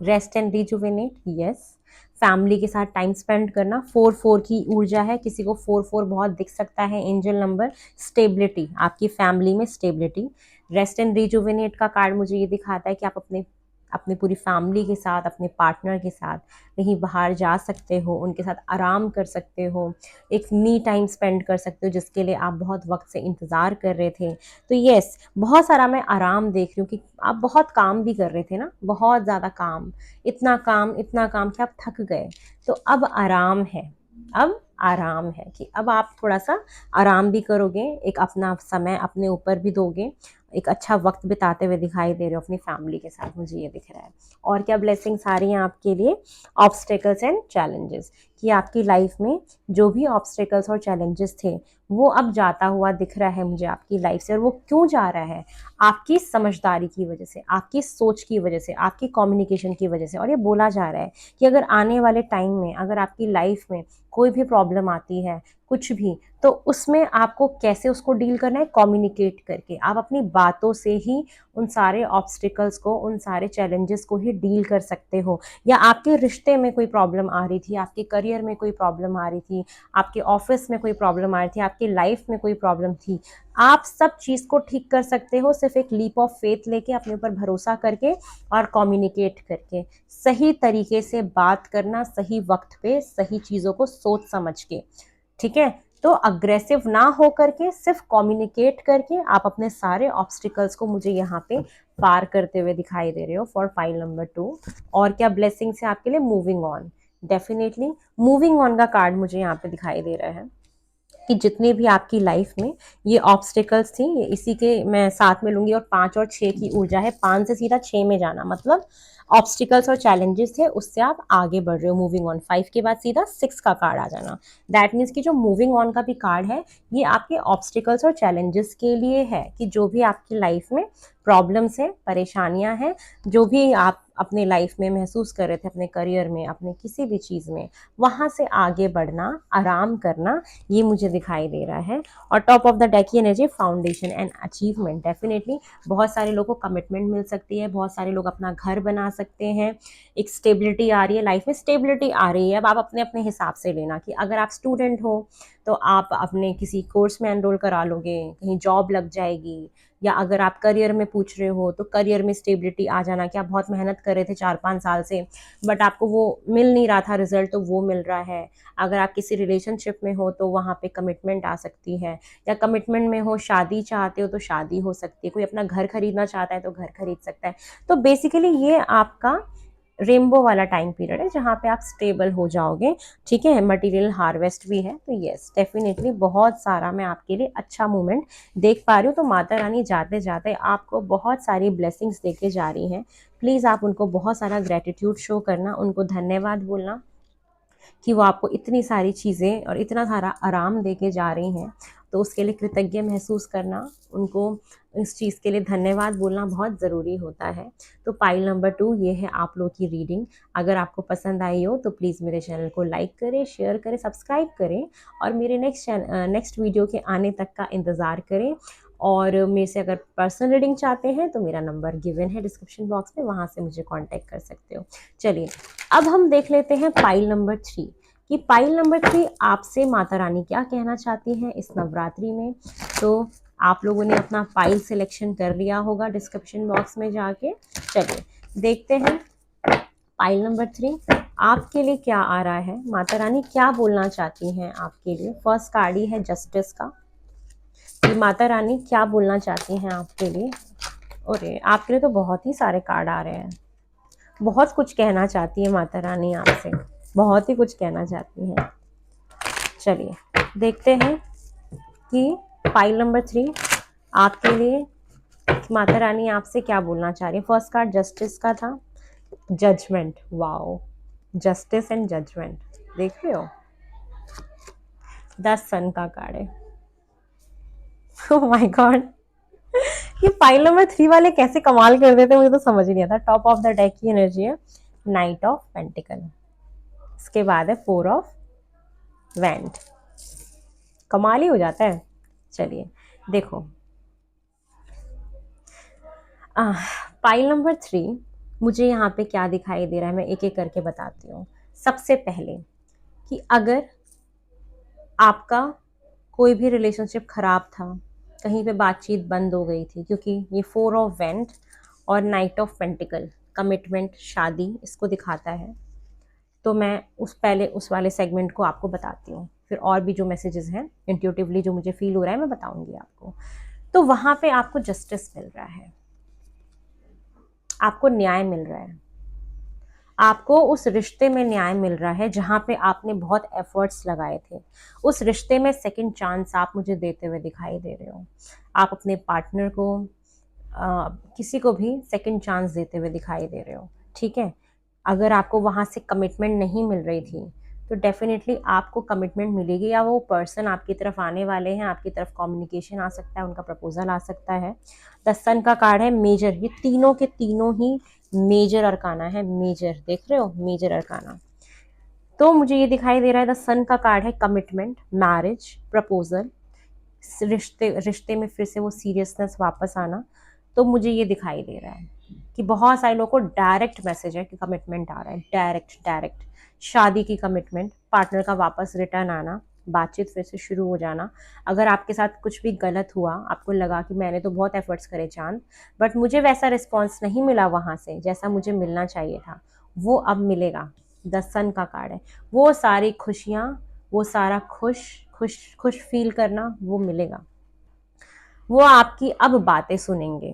Rest and rejuvenate, yes. Family के साथ टाइम स्पेंड करना, 4-4 की ऊर्जा है, किसी को 4-4 बहुत दिख सकता है एंजल नंबर। स्टेबिलिटी, आपकी फैमिली में स्टेबिलिटी। रेस्ट एंड रिजुवेनेट का कार्ड मुझे ये दिखाता है कि आप अपने अपनी पूरी फैमिली के साथ, अपने पार्टनर के साथ कहीं बाहर जा सकते हो, उनके साथ आराम कर सकते हो, एक मी टाइम स्पेंड कर सकते हो जिसके लिए आप बहुत वक्त से इंतज़ार कर रहे थे। तो यस, बहुत सारा मैं आराम देख रही हूँ कि आप बहुत काम भी कर रहे थे ना, बहुत ज़्यादा काम, इतना काम कि आप थक गए। तो अब आराम है, अब आराम है कि अब आप थोड़ा सा आराम भी करोगे, एक अपना समय अपने ऊपर भी दोगे, एक अच्छा वक्त बिताते हुए दिखाई दे रहे हो अपनी फैमिली के साथ, मुझे ये दिख रहा है। और क्या ब्लेसिंग्स आ रही हैं आपके लिए? ऑब्स्टेकल्स एंड चैलेंजेस, कि आपकी लाइफ में जो भी ऑब्स्टेकल्स और चैलेंजेस थे वो अब जाता हुआ दिख रहा है मुझे आपकी लाइफ से। और वो क्यों जा रहा है? आपकी समझदारी की वजह से, आपकी सोच की वजह से, आपकी कम्युनिकेशन की वजह से। और ये बोला जा रहा है कि अगर आने वाले टाइम में अगर आपकी लाइफ में कोई भी प्रॉब्लम आती है, कुछ भी, तो उसमें आपको कैसे उसको डील करना है? कम्युनिकेट करके। आप अपनी बातों से ही उन सारे ऑब्स्टिकल्स को, उन सारे चैलेंजेस को ही डील कर सकते हो। या आपके रिश्ते में कोई प्रॉब्लम आ रही थी, आपके करियर में कोई प्रॉब्लम आ रही थी, आपके ऑफिस में कोई प्रॉब्लम आ रही थी, आपकी लाइफ में कोई प्रॉब्लम थी, आप सब चीज़ को ठीक कर सकते हो सिर्फ एक लीप ऑफ फेथ लेके, अपने ऊपर भरोसा करके और कम्युनिकेट करके। सही तरीके से बात करना, सही वक्त पे सही चीज़ों को सोच समझ के। ठीक है, तो अग्रेसिव ना हो करके सिर्फ कम्युनिकेट करके आप अपने सारे ऑब्स्टिकल्स को मुझे यहाँ पे पार करते हुए दिखाई दे रहे हो फॉर पाइल नंबर 2। और क्या ब्लेसिंग्स है आपके लिए? Moving on, definitely moving on का कार्ड मुझे यहाँ पे दिखाई दे रहा है कि जितने भी आपकी लाइफ में ये ऑब्स्टिकल्स थी, ये इसी के मैं साथ में लूंगी। और 5 और 6 की ऊर्जा है, 5 से सीधा 6 में जाना, मतलब ऑब्स्टिकल्स और चैलेंजेस थे उससे आप आगे बढ़ रहे हो, मूविंग ऑन। 5 के बाद सीधा 6 का कार्ड आ जाना। दैट मीन्स कि जो मूविंग ऑन का भी कार्ड है ये आपके ऑब्स्टिकल्स और चैलेंजेस के लिए है, कि जो भी आपकी लाइफ में प्रॉब्लम्स हैं, परेशानियां हैं, जो भी आप अपने लाइफ में महसूस कर रहे थे, अपने करियर में, अपने किसी भी चीज़ में, वहाँ से आगे बढ़ना, आराम करना, ये मुझे दिखाई दे रहा है। और टॉप ऑफ द डेक की energy foundation and achievement. Definitely बहुत सारे लोगों को कमिटमेंट मिल सकती है, बहुत सारे लोग अपना घर बना सकते हैं, एक स्टेबिलिटी आ रही है, लाइफ में स्टेबिलिटी आ रही है। अब आप अपने अपने हिसाब से लेना कि अगर आप स्टूडेंट हो तो आप अपने किसी कोर्स में एनरोल करा लोगे, कहीं जॉब लग जाएगी, या अगर आप करियर में पूछ रहे हो तो करियर में स्टेबिलिटी आ जाना, कि आप बहुत मेहनत कर रहे थे 4-5 साल से बट आपको वो मिल नहीं रहा था रिजल्ट, तो वो मिल रहा है। अगर आप किसी रिलेशनशिप में हो तो वहाँ पे कमिटमेंट आ सकती है, या कमिटमेंट में हो, शादी चाहते हो तो शादी हो सकती है, कोई अपना घर खरीदना चाहता है तो घर खरीद सकता है। तो बेसिकली ये आपका रेनबो वाला टाइम पीरियड है जहाँ पे आप स्टेबल हो जाओगे, ठीक है। मटेरियल हार्वेस्ट भी है, तो यस डेफिनेटली बहुत सारा मैं आपके लिए अच्छा मोमेंट देख पा रही हूँ। तो माता रानी जाते जाते आपको बहुत सारी ब्लेसिंग्स देके जा रही हैं। प्लीज़ आप उनको बहुत सारा ग्रेटिट्यूड शो करना, उनको धन्यवाद बोलना कि वो आपको इतनी सारी चीज़ें और इतना सारा आराम दे के जा रही हैं। तो उसके लिए कृतज्ञ महसूस करना, उनको इस चीज़ के लिए धन्यवाद बोलना बहुत ज़रूरी होता है। तो पाइल नंबर 2 ये है आप लोग की रीडिंग। अगर आपको पसंद आई हो तो प्लीज़ मेरे चैनल को लाइक करें, शेयर करें, सब्सक्राइब करें और मेरे नेक्स्ट वीडियो के आने तक का इंतज़ार करें। और मेरे से अगर पर्सनल रीडिंग चाहते हैं तो मेरा नंबर गिवन है डिस्क्रिप्शन बॉक्स में, वहाँ से मुझे कॉन्टैक्ट कर सकते हो। चलिए अब हम देख लेते हैं पाइल नंबर 3 कि पाइल नंबर 3 आपसे माता रानी क्या कहना चाहती हैं इस नवरात्रि में। तो आप लोगों ने अपना पाइल सिलेक्शन कर लिया होगा डिस्क्रिप्शन बॉक्स में जाके। चलिए देखते हैं पाइल नंबर 3 आपके लिए क्या आ रहा है, माता रानी क्या बोलना चाहती हैं आपके लिए। फर्स्ट कार्ड ही है जस्टिस का, कि माता रानी क्या बोलना चाहती हैं आपके लिए। और आपके लिए तो बहुत ही सारे कार्ड आ रहे हैं, बहुत कुछ कहना चाहती है माता रानी आपसे, बहुत ही कुछ कहना चाहती हैं। चलिए देखते हैं कि फाइल नंबर 3 आपके लिए माता रानी आपसे क्या बोलना चाह रही है। फर्स्ट कार्ड जस्टिस का था, judgement, wow, justice and judgement देख रहे हो। 10 सन का कार्ड है। ओह माय गॉड, ये फाइल नंबर 3 वाले कैसे कमाल कर देते मुझे तो समझ ही नहीं आता। टॉप ऑफ द डेक की एनर्जी है नाइट ऑफ पेंटिकल, इसके बाद है 4 ऑफ वैंड, कमाल ही हो जाता है। चलिए देखो पाइल नंबर 3 मुझे यहाँ पे क्या दिखाई दे रहा है, मैं एक एक करके बताती हूँ। सबसे पहले कि अगर आपका कोई भी रिलेशनशिप खराब था, कहीं पे बातचीत बंद हो गई थी, क्योंकि ये 4 ऑफ वेंट और नाइट ऑफ पेंटिकल कमिटमेंट, शादी इसको दिखाता है। तो मैं पहले उस वाले सेगमेंट को आपको बताती हूँ, फिर और भी जो मैसेजेस हैं इंट्यूटिवली जो मुझे फील हो रहा है मैं बताऊंगी आपको। तो वहां पे आपको जस्टिस मिल रहा है, आपको न्याय मिल रहा है, आपको उस रिश्ते में न्याय मिल रहा है जहां पे आपने बहुत एफर्ट्स लगाए थे। उस रिश्ते में सेकंड चांस आप मुझे देते हुए दिखाई दे रहे हो। आप अपने पार्टनर को किसी को भी सेकंड चांस देते हुए दिखाई दे रहे हो, ठीक है। अगर आपको वहाँ से कमिटमेंट नहीं मिल रही थी तो डेफिनेटली आपको कमिटमेंट मिलेगी, या वो पर्सन आपकी तरफ आने वाले हैं, आपकी तरफ कम्युनिकेशन आ सकता है, उनका प्रपोजल आ सकता है। द सन का कार्ड है मेजर, ये तीनों के तीनों ही मेजर अरकाना है, मेजर देख रहे हो, मेजर अरकाना। तो मुझे ये दिखाई दे रहा है द सन का कार्ड है कमिटमेंट, मैरिज, प्रपोजल, रिश्ते में फिर से वो सीरियसनेस वापस आना। तो मुझे ये दिखाई दे रहा है कि बहुत सारे लोगों को डायरेक्ट मैसेज है कि कमिटमेंट आ रहा है, डायरेक्ट डायरेक्ट शादी की कमिटमेंट, पार्टनर का वापस रिटर्न आना, बातचीत फिर से शुरू हो जाना। अगर आपके साथ कुछ भी गलत हुआ, आपको लगा कि मैंने तो बहुत एफर्ट्स करे चांद बट मुझे वैसा रिस्पॉन्स नहीं मिला वहाँ से जैसा मुझे मिलना चाहिए था, वो अब मिलेगा। द सन का कार्ड है, वो सारी खुशियाँ, वो सारा खुश खुश खुश फील करना वो मिलेगा। वो आपकी अब बातें सुनेंगे,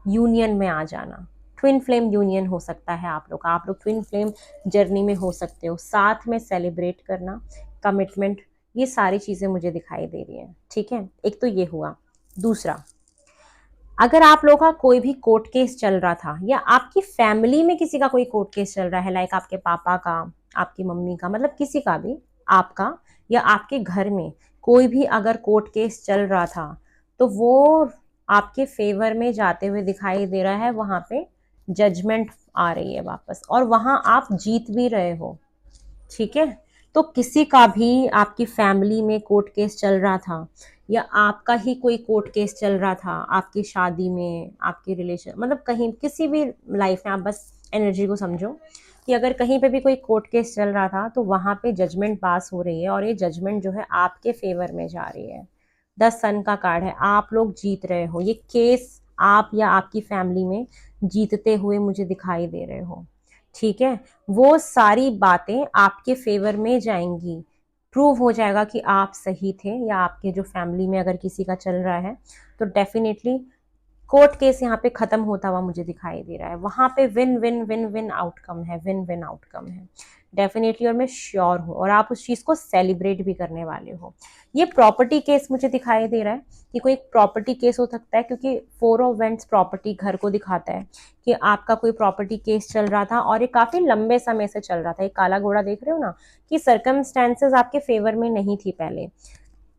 यूनियन में आ जाना, ट्विन फ्लेम यूनियन हो सकता है आप लोग ट्विन फ्लेम जर्नी में हो सकते हो, साथ में सेलिब्रेट करना, कमिटमेंट, ये सारी चीज़ें मुझे दिखाई दे रही हैं, ठीक है। एक तो ये हुआ। दूसरा, अगर आप लोगों का कोई भी कोर्ट केस चल रहा था या आपकी फैमिली में किसी का कोई कोर्ट केस चल रहा है, लाइक आपके पापा का, आपकी मम्मी का, मतलब किसी का भी, आपका या आपके घर में कोई भी अगर कोर्ट केस चल रहा था तो वो आपके फेवर में जाते हुए दिखाई दे रहा है। वहां पे जजमेंट आ रही है वापस और वहां आप जीत भी रहे हो, ठीक है। तो किसी का भी आपकी फैमिली में कोर्ट केस चल रहा था या आपका ही कोई कोर्ट केस चल रहा था आपकी शादी में, आपके रिलेशन, मतलब कहीं किसी भी लाइफ में, आप बस एनर्जी को समझो कि अगर कहीं पे भी कोई कोर्ट केस चल रहा था तो वहाँ पे जजमेंट पास हो रही है और ये जजमेंट जो है आपके फेवर में जा रही है। द सन का कार्ड है, आप लोग जीत रहे हो। ये केस आप या आपकी फैमिली में जीतते हुए मुझे दिखाई दे रहे हो, ठीक है। वो सारी बातें आपके फेवर में जाएंगी, प्रूव हो जाएगा कि आप सही थे, या आपके जो फैमिली में अगर किसी का चल रहा है तो डेफिनेटली कोर्ट केस यहाँ पे खत्म होता हुआ मुझे दिखाई दे रहा है। वहां पे win win win win outcome है, विन विन आउटकम है डेफिनेटली, और मैं श्योर हूँ, और आप उस चीज को सेलिब्रेट भी करने वाले हो। ये प्रॉपर्टी केस मुझे दिखाई दे रहा है कि कोई प्रॉपर्टी केस हो सकता है, क्योंकि 4 ऑफ वेंट्स प्रॉपर्टी घर को दिखाता है कि आपका कोई प्रॉपर्टी केस चल रहा था और ये काफी लंबे समय से चल रहा था। एक काला घोड़ा देख रहे हो ना, कि सर्कमस्टेंसेस आपके फेवर में नहीं थी पहले।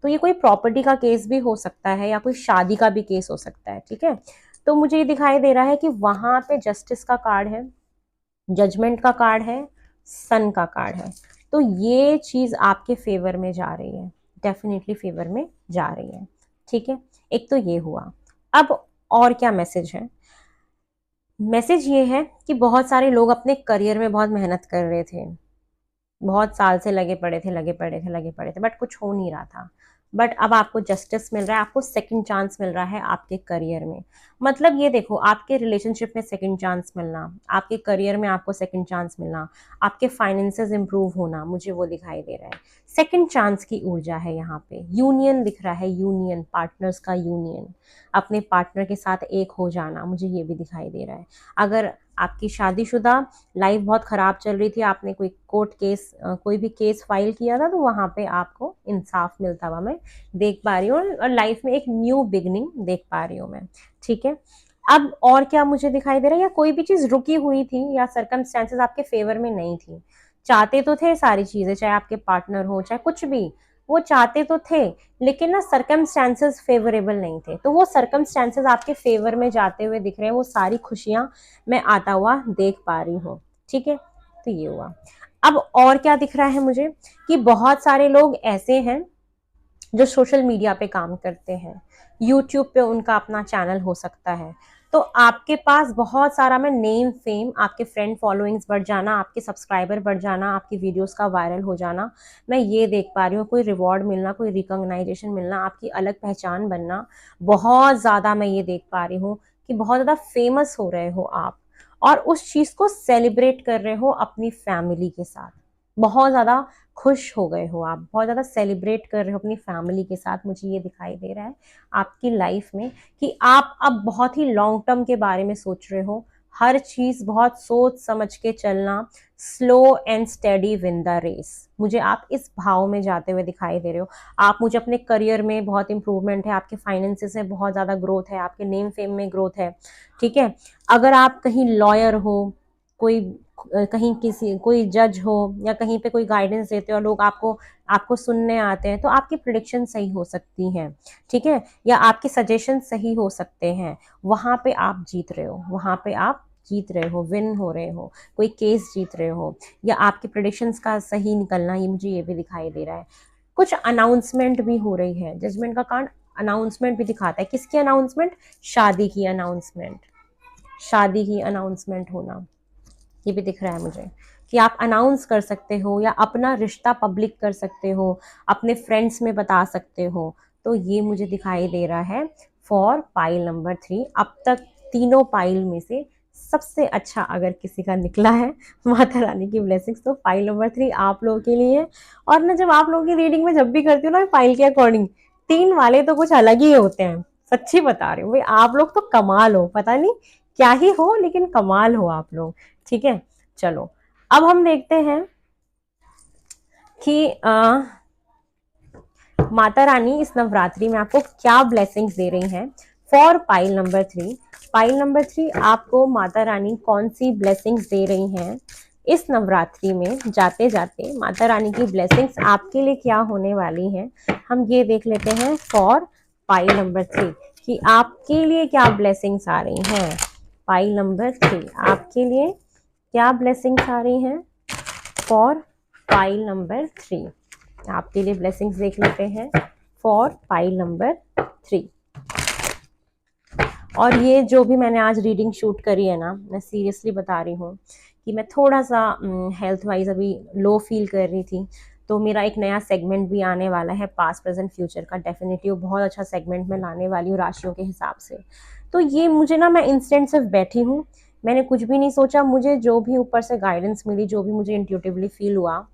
तो ये कोई प्रॉपर्टी का केस भी हो सकता है, या कोई शादी का भी केस हो सकता है, ठीक है। तो मुझे ये दिखाई दे रहा है कि वहां पे जस्टिस का कार्ड है, जजमेंट का कार्ड है, सन का कार्ड है। तो ये चीज आपके फेवर में जा रही है, डेफिनेटली फेवर में जा रही है, ठीक है। एक तो ये हुआ। अब और क्या मैसेज है? मैसेज ये है कि बहुत सारे लोग अपने करियर में बहुत मेहनत कर रहे थे, बहुत साल से लगे पड़े थे, लगे पड़े थे, लगे पड़े थे, बट कुछ हो नहीं रहा था। बट अब आपको जस्टिस मिल रहा है, आपको सेकंड चांस मिल रहा है आपके करियर में। मतलब ये देखो, आपके रिलेशनशिप में सेकंड चांस मिलना, आपके करियर में आपको सेकंड चांस मिलना, आपके फाइनेंसेस इंप्रूव होना, मुझे वो दिखाई दे रहा है। सेकंड चांस की ऊर्जा है यहाँ पे। यूनियन दिख रहा है, यूनियन, पार्टनर्स का यूनियन, अपने पार्टनर के साथ एक हो जाना, मुझे ये भी दिखाई दे रहा है। अगर आपकी शादीशुदा लाइफ बहुत खराब चल रही थी, आपने कोई कोर्ट केस, कोई भी केस फाइल किया था, तो वहां पे आपको इंसाफ मिलता हुआ मैं देख पा रही हूँ, और लाइफ में एक न्यू बिगनिंग देख पा रही हूँ मैं, ठीक है। अब और क्या मुझे दिखाई दे रहा है? या कोई भी चीज रुकी हुई थी, या सर्कमस्टेंसेस आपके फेवर में नहीं थी। चाहते तो थे सारी चीजें, चाहे आपके पार्टनर हो चाहे कुछ भी, वो चाहते तो थे, लेकिन ना सर्कमस्टेंसेस फेवरेबल नहीं थे। तो वो सर्कमस्टेंसेस आपके फेवर में जाते हुए दिख रहे हैं, वो सारी खुशियां मैं आता हुआ देख पा रही हूँ, ठीक है। तो ये हुआ। अब और क्या दिख रहा है मुझे, कि बहुत सारे लोग ऐसे हैं जो सोशल मीडिया पे काम करते हैं, यूट्यूब पे उनका अपना चैनल हो सकता है। तो आपके पास बहुत सारा में नेम फेम, आपके फ्रेंड फॉलोइंग्स बढ़ जाना, आपके सब्सक्राइबर बढ़ जाना, आपकी वीडियोस का वायरल हो जाना, मैं ये देख पा रही हूँ। कोई रिवॉर्ड मिलना, कोई रिकॉग्नाइजेशन मिलना, आपकी अलग पहचान बनना, बहुत ज्यादा मैं ये देख पा रही हूँ कि बहुत ज्यादा फेमस हो रहे हो आप, और उस चीज को सेलिब्रेट कर रहे हो अपनी फैमिली के साथ। बहुत ज्यादा खुश हो गए हो आप, बहुत ज़्यादा सेलिब्रेट कर रहे हो अपनी फैमिली के साथ। मुझे ये दिखाई दे रहा है आपकी लाइफ में कि आप अब बहुत ही लॉन्ग टर्म के बारे में सोच रहे हो। हर चीज़ बहुत सोच समझ के चलना, slow and steady win the race, मुझे आप इस भाव में जाते हुए दिखाई दे रहे हो। आप मुझे अपने करियर में बहुत इंप्रूवमेंट है, आपके फाइनेंसेस में बहुत ज़्यादा ग्रोथ है, आपके नेम फेम में ग्रोथ है, ठीक है। अगर आप कहीं लॉयर हो, कोई कहीं किसी कोई जज हो, या कहीं पे कोई गाइडेंस देते हो, लोग आपको आपको सुनने आते हैं, तो आपकी प्रिडिक्शन सही हो सकती हैं, ठीक है, या आपके सजेशन सही हो सकते हैं। वहां पे आप जीत रहे हो, वहां पे आप जीत रहे हो, विन हो रहे हो, कोई केस जीत रहे हो, या आपके प्रिडिक्शंस का सही निकलना, ये मुझे ये भी दिखाई दे रहा है। कुछ अनाउंसमेंट भी हो रही है, जजमेंट का कार्ड अनाउंसमेंट भी दिखाता है। किसकी अनाउंसमेंट? शादी की अनाउंसमेंट, शादी की अनाउंसमेंट होना, ये भी दिख रहा है मुझे कि आप अनाउंस कर सकते हो, या अपना रिश्ता पब्लिक कर सकते हो, अपने फ्रेंड्स में बता सकते हो। तो ये मुझे दिखाई दे रहा है फॉर पाइल नंबर 3। अब तक तीनों पाइल में से सबसे अच्छा अगर किसी का निकला है माता रानी की ब्लेसिंग्स, तो पाइल नंबर 3 आप लोगों के लिए है। और ना, जब आप लोगों की रीडिंग में जब भी करती हूँ ना पाइल के अकॉर्डिंग, 3 वाले तो कुछ अलग ही होते हैं। सच्ची बता रही हूँ भाई, आप लोग तो कमाल हो, पता नहीं क्या ही हो, लेकिन कमाल हो आप लोग, ठीक है। चलो, अब हम देखते हैं कि माता रानी इस नवरात्रि में आपको क्या ब्लेसिंग्स दे रही हैं for pile number 3। Pile number 3 आपको माता रानी कौन सी ब्लेसिंग्स दे रही हैं इस नवरात्रि में? जाते जाते माता रानी की ब्लेसिंग्स आपके लिए क्या होने वाली हैं, हम ये देख लेते हैं फॉर पाइल नंबर 3 कि आपके लिए क्या ब्लेसिंग्स आ रही हैं। पाइल नंबर 3 आपके लिए क्या ब्लेसिंग्स आ रही हैं फॉर पाइल नंबर 3? आपके लिए ब्लेसिंग्स देख लेते हैं फॉर पाइल नंबर 3। और ये जो भी मैंने आज रीडिंग शूट करी है ना, मैं सीरियसली बता रही हूँ कि मैं थोड़ा सा हेल्थ वाइज अभी लो फील कर रही थी, तो मेरा एक नया सेगमेंट भी आने वाला है पास्ट प्रेजेंट फ्यूचर का, डेफिनेटली वो बहुत अच्छा सेगमेंट मैं लाने वाली हूँ राशियों के हिसाब से। तो ये मुझे ना, मैं इंस्टेंट सिर्फ बैठी हूँ, मैंने कुछ भी नहीं सोचा, मुझे जो भी ऊपर से गाइडेंस मिली, जो भी मुझे इंट्यूटिवली फील हुआ,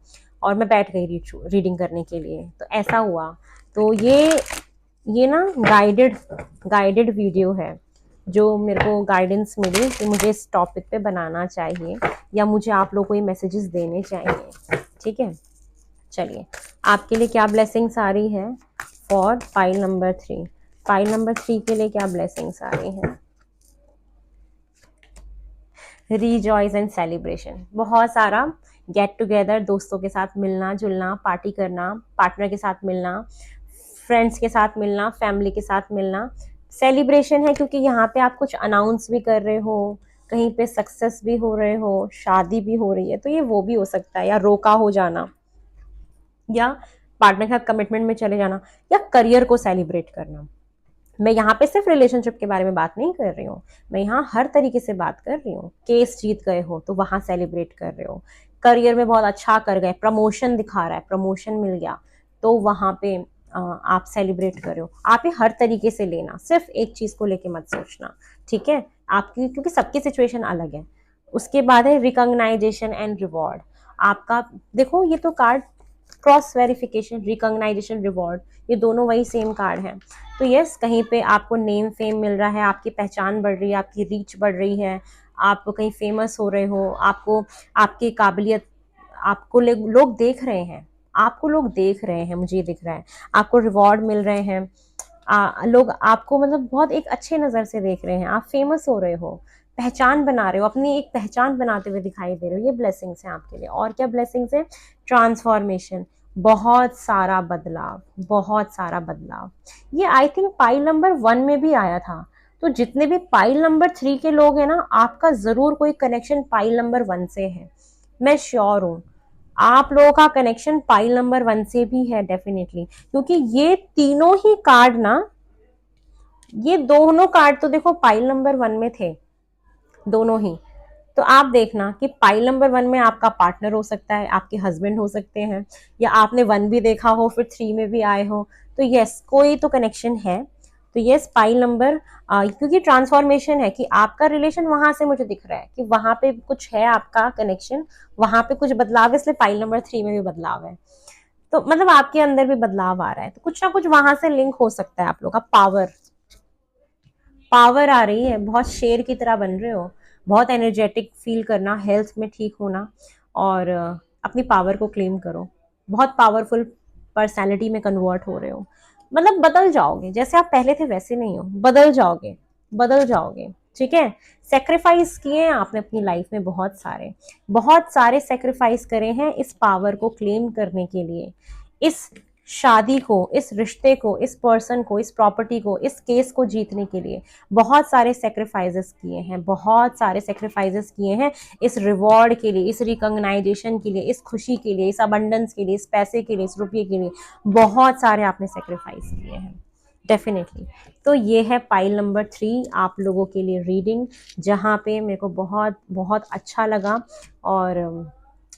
और मैं बैठ गई रीडिंग करने के लिए, तो ऐसा हुआ। तो ये ना गाइडेड वीडियो है, जो मेरे को गाइडेंस मिली कि मुझे इस टॉपिक पे बनाना चाहिए, या मुझे आप लोगों को ये मैसेजेस देने चाहिए, ठीक है। चलिए, आपके लिए क्या ब्लेसिंग्स आ रही है for pile number 3। Pile number 3 के लिए क्या ब्लेसिंग्स आ रही हैं? रीजॉयस एंड सेलिब्रेशन, बहुत सारा गेट टुगेदर, दोस्तों के साथ मिलना जुलना, पार्टी करना, पार्टनर के साथ मिलना, फ्रेंड्स के साथ मिलना, फैमिली के साथ मिलना। सेलिब्रेशन है क्योंकि यहाँ पे आप कुछ अनाउंस भी कर रहे हो, कहीं पे सक्सेस भी हो रहे हो, शादी भी हो रही है, तो ये वो भी हो सकता है, या रोका हो जाना, या पार्टनर के साथ कमिटमेंट में चले जाना, या करियर को सेलिब्रेट करना। मैं यहाँ पे सिर्फ रिलेशनशिप के बारे में बात नहीं कर रही हूँ, मैं यहाँ हर तरीके से बात कर रही हूँ। केस जीत गए हो तो वहां सेलिब्रेट कर रहे हो, करियर में बहुत अच्छा कर गए, प्रमोशन दिखा रहा है, प्रमोशन मिल गया, तो वहां पे आप सेलिब्रेट कर रहे हो। आप ये हर तरीके से लेना, सिर्फ एक चीज को लेके मत सोचना, ठीक है। आपकी, क्योंकि सबकी सिचुएशन अलग है। उसके बाद है रिकॉग्नाइजेशन एंड रिवॉर्ड। आपका देखो, ये तो card cross verification, recognisation, reward, ये दोनों वही सेम कार्ड है। तो यस, कहीं पे आपको नेम फेम मिल रहा है, आपकी पहचान बढ़ रही है, आपकी रीच बढ़ रही है, आप कहीं फेमस हो रहे हो, आपको आपकी काबिलियत, आपको लोग देख रहे हैं, आपको लोग देख रहे हैं, मुझे ये दिख रहा है, आपको रिवॉर्ड मिल रहे हैं, लोग आपको मतलब बहुत एक अच्छे नज़र से देख रहे हैं, आप फेमस हो रहे हो, पहचान बना रहे हो, अपनी एक पहचान बनाते हुए दिखाई दे रहे हो। ये ब्लेसिंग्स हैं आपके लिए। और क्या ब्लेसिंग्स है? ट्रांसफॉर्मेशन, बहुत सारा बदलाव, बहुत सारा बदलाव। ये आई थिंक पाइल नंबर 1 में भी आया था। तो जितने भी पाइल नंबर 3 के लोग हैं ना, आपका जरूर कोई कनेक्शन पाइल नंबर 1 से है, मैं श्योर हूँ। आप लोगों का कनेक्शन पाइल नंबर 1 से भी है डेफिनेटली, क्योंकि ये तीनों ही कार्ड ना, ये दोनों कार्ड तो देखो पाइल नंबर 1 में थे, दोनों ही। तो आप देखना कि पाइल नंबर 1 में आपका पार्टनर हो सकता है, आपके हस्बैंड हो सकते हैं, या आपने 1 भी देखा हो फिर 3 में भी आए हो, तो यस, कोई तो कनेक्शन है। तो यस, पाइल नंबर, क्योंकि ट्रांसफॉर्मेशन है कि आपका रिलेशन वहां से मुझे दिख रहा है कि वहां पे कुछ है, आपका कनेक्शन, वहां पे कुछ बदलाव है, इसलिए पाइल नंबर 3 में भी बदलाव है। तो मतलब आपके अंदर भी बदलाव आ रहा है, तो कुछ ना कुछ वहां से लिंक हो सकता है। आप लोग का पावर, पावर आ रही है, बहुत शेर की तरह बन रहे हो, बहुत एनर्जेटिक फील करना, हेल्थ में ठीक होना, और अपनी पावर को क्लेम करो, बहुत पावरफुल पर्सनालिटी में कन्वर्ट हो रहे हो, मतलब बदल जाओगे, जैसे आप पहले थे वैसे नहीं हो, बदल जाओगे, बदल जाओगे, ठीक है। सेक्रीफाइस किए हैं आपने अपनी लाइफ में, बहुत सारे सेक्रीफाइस करे हैं इस पावर को क्लेम करने के लिए, इस शादी को, इस रिश्ते को, इस पर्सन को, इस प्रॉपर्टी को, इस केस को जीतने के लिए बहुत सारे सेक्रीफाइसेस किए हैं, बहुत सारे सेक्रीफाइसेस किए हैं इस रिवॉर्ड के लिए, इस रिकॉग्नाइजेशन के लिए, इस खुशी के लिए, इस अबंडेंस के लिए, इस पैसे के लिए, इस रुपये के लिए, बहुत सारे आपने सेक्रीफाइस किए हैं डेफिनेटली। तो ये है पाइल नंबर 3 आप लोगों के लिए रीडिंग, जहाँ पे मेरे को बहुत बहुत अच्छा लगा, और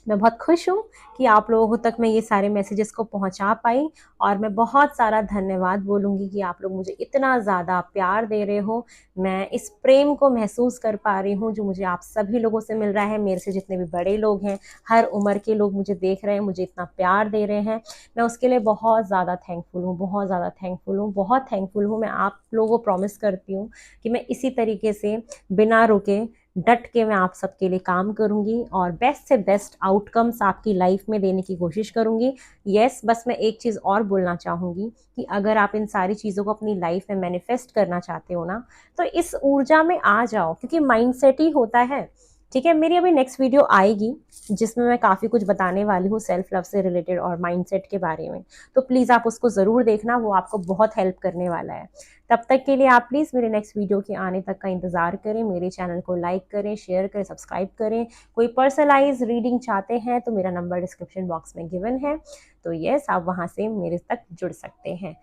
मैं बहुत खुश हूँ कि आप लोगों तक मैं ये सारे मैसेजेस को पहुँचा पाई, और मैं बहुत सारा धन्यवाद बोलूँगी कि आप लोग मुझे इतना ज़्यादा प्यार दे रहे हो। मैं इस प्रेम को महसूस कर पा रही हूँ जो मुझे आप सभी लोगों से मिल रहा है, मेरे से जितने भी बड़े लोग हैं, हर उम्र के लोग मुझे देख रहे हैं, मुझे इतना प्यार दे रहे हैं, मैं उसके लिए बहुत ज़्यादा थैंकफुल हूँ, बहुत ज़्यादा थैंकफुल हूँ, बहुत थैंकफुल हूँ। मैं आप लोगों को प्रॉमिस करती हूँ कि मैं इसी तरीके से बिना रुके, डट के मैं आप सबके लिए काम करूंगी, और बेस्ट से बेस्ट आउटकम्स आपकी लाइफ में देने की कोशिश करूंगी। यस, बस मैं एक चीज़ और बोलना चाहूँगी कि अगर आप इन सारी चीज़ों को अपनी लाइफ में मैनिफेस्ट करना चाहते हो ना, तो इस ऊर्जा में आ जाओ, क्योंकि माइंडसेट ही होता है, ठीक है। मेरी अभी नेक्स्ट वीडियो आएगी जिसमें मैं काफ़ी कुछ बताने वाली हूँ सेल्फ लव से रिलेटेड और माइंडसेट के बारे में, तो प्लीज़ आप उसको ज़रूर देखना, वो आपको बहुत हेल्प करने वाला है। तब तक के लिए आप प्लीज़ मेरे नेक्स्ट वीडियो के आने तक का इंतज़ार करें, मेरे चैनल को लाइक करें, शेयर करें, सब्सक्राइब करें। कोई पर्सनलाइज रीडिंग चाहते हैं तो मेरा नंबर डिस्क्रिप्शन बॉक्स में गिवन है, तो यस, आप वहाँ से मेरे तक जुड़ सकते हैं।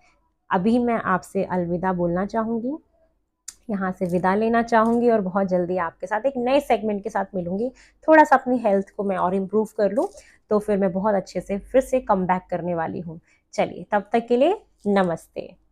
अभी मैं आपसे अलविदा बोलना चाहूँगी, यहाँ से विदा लेना चाहूँगी, और बहुत जल्दी आपके साथ एक नए सेगमेंट के साथ मिलूंगी। थोड़ा सा अपनी हेल्थ को मैं और इम्प्रूव कर लूँ, तो फिर मैं बहुत अच्छे से फिर से कम बैक करने वाली हूँ। चलिए, तब तक के लिए नमस्ते।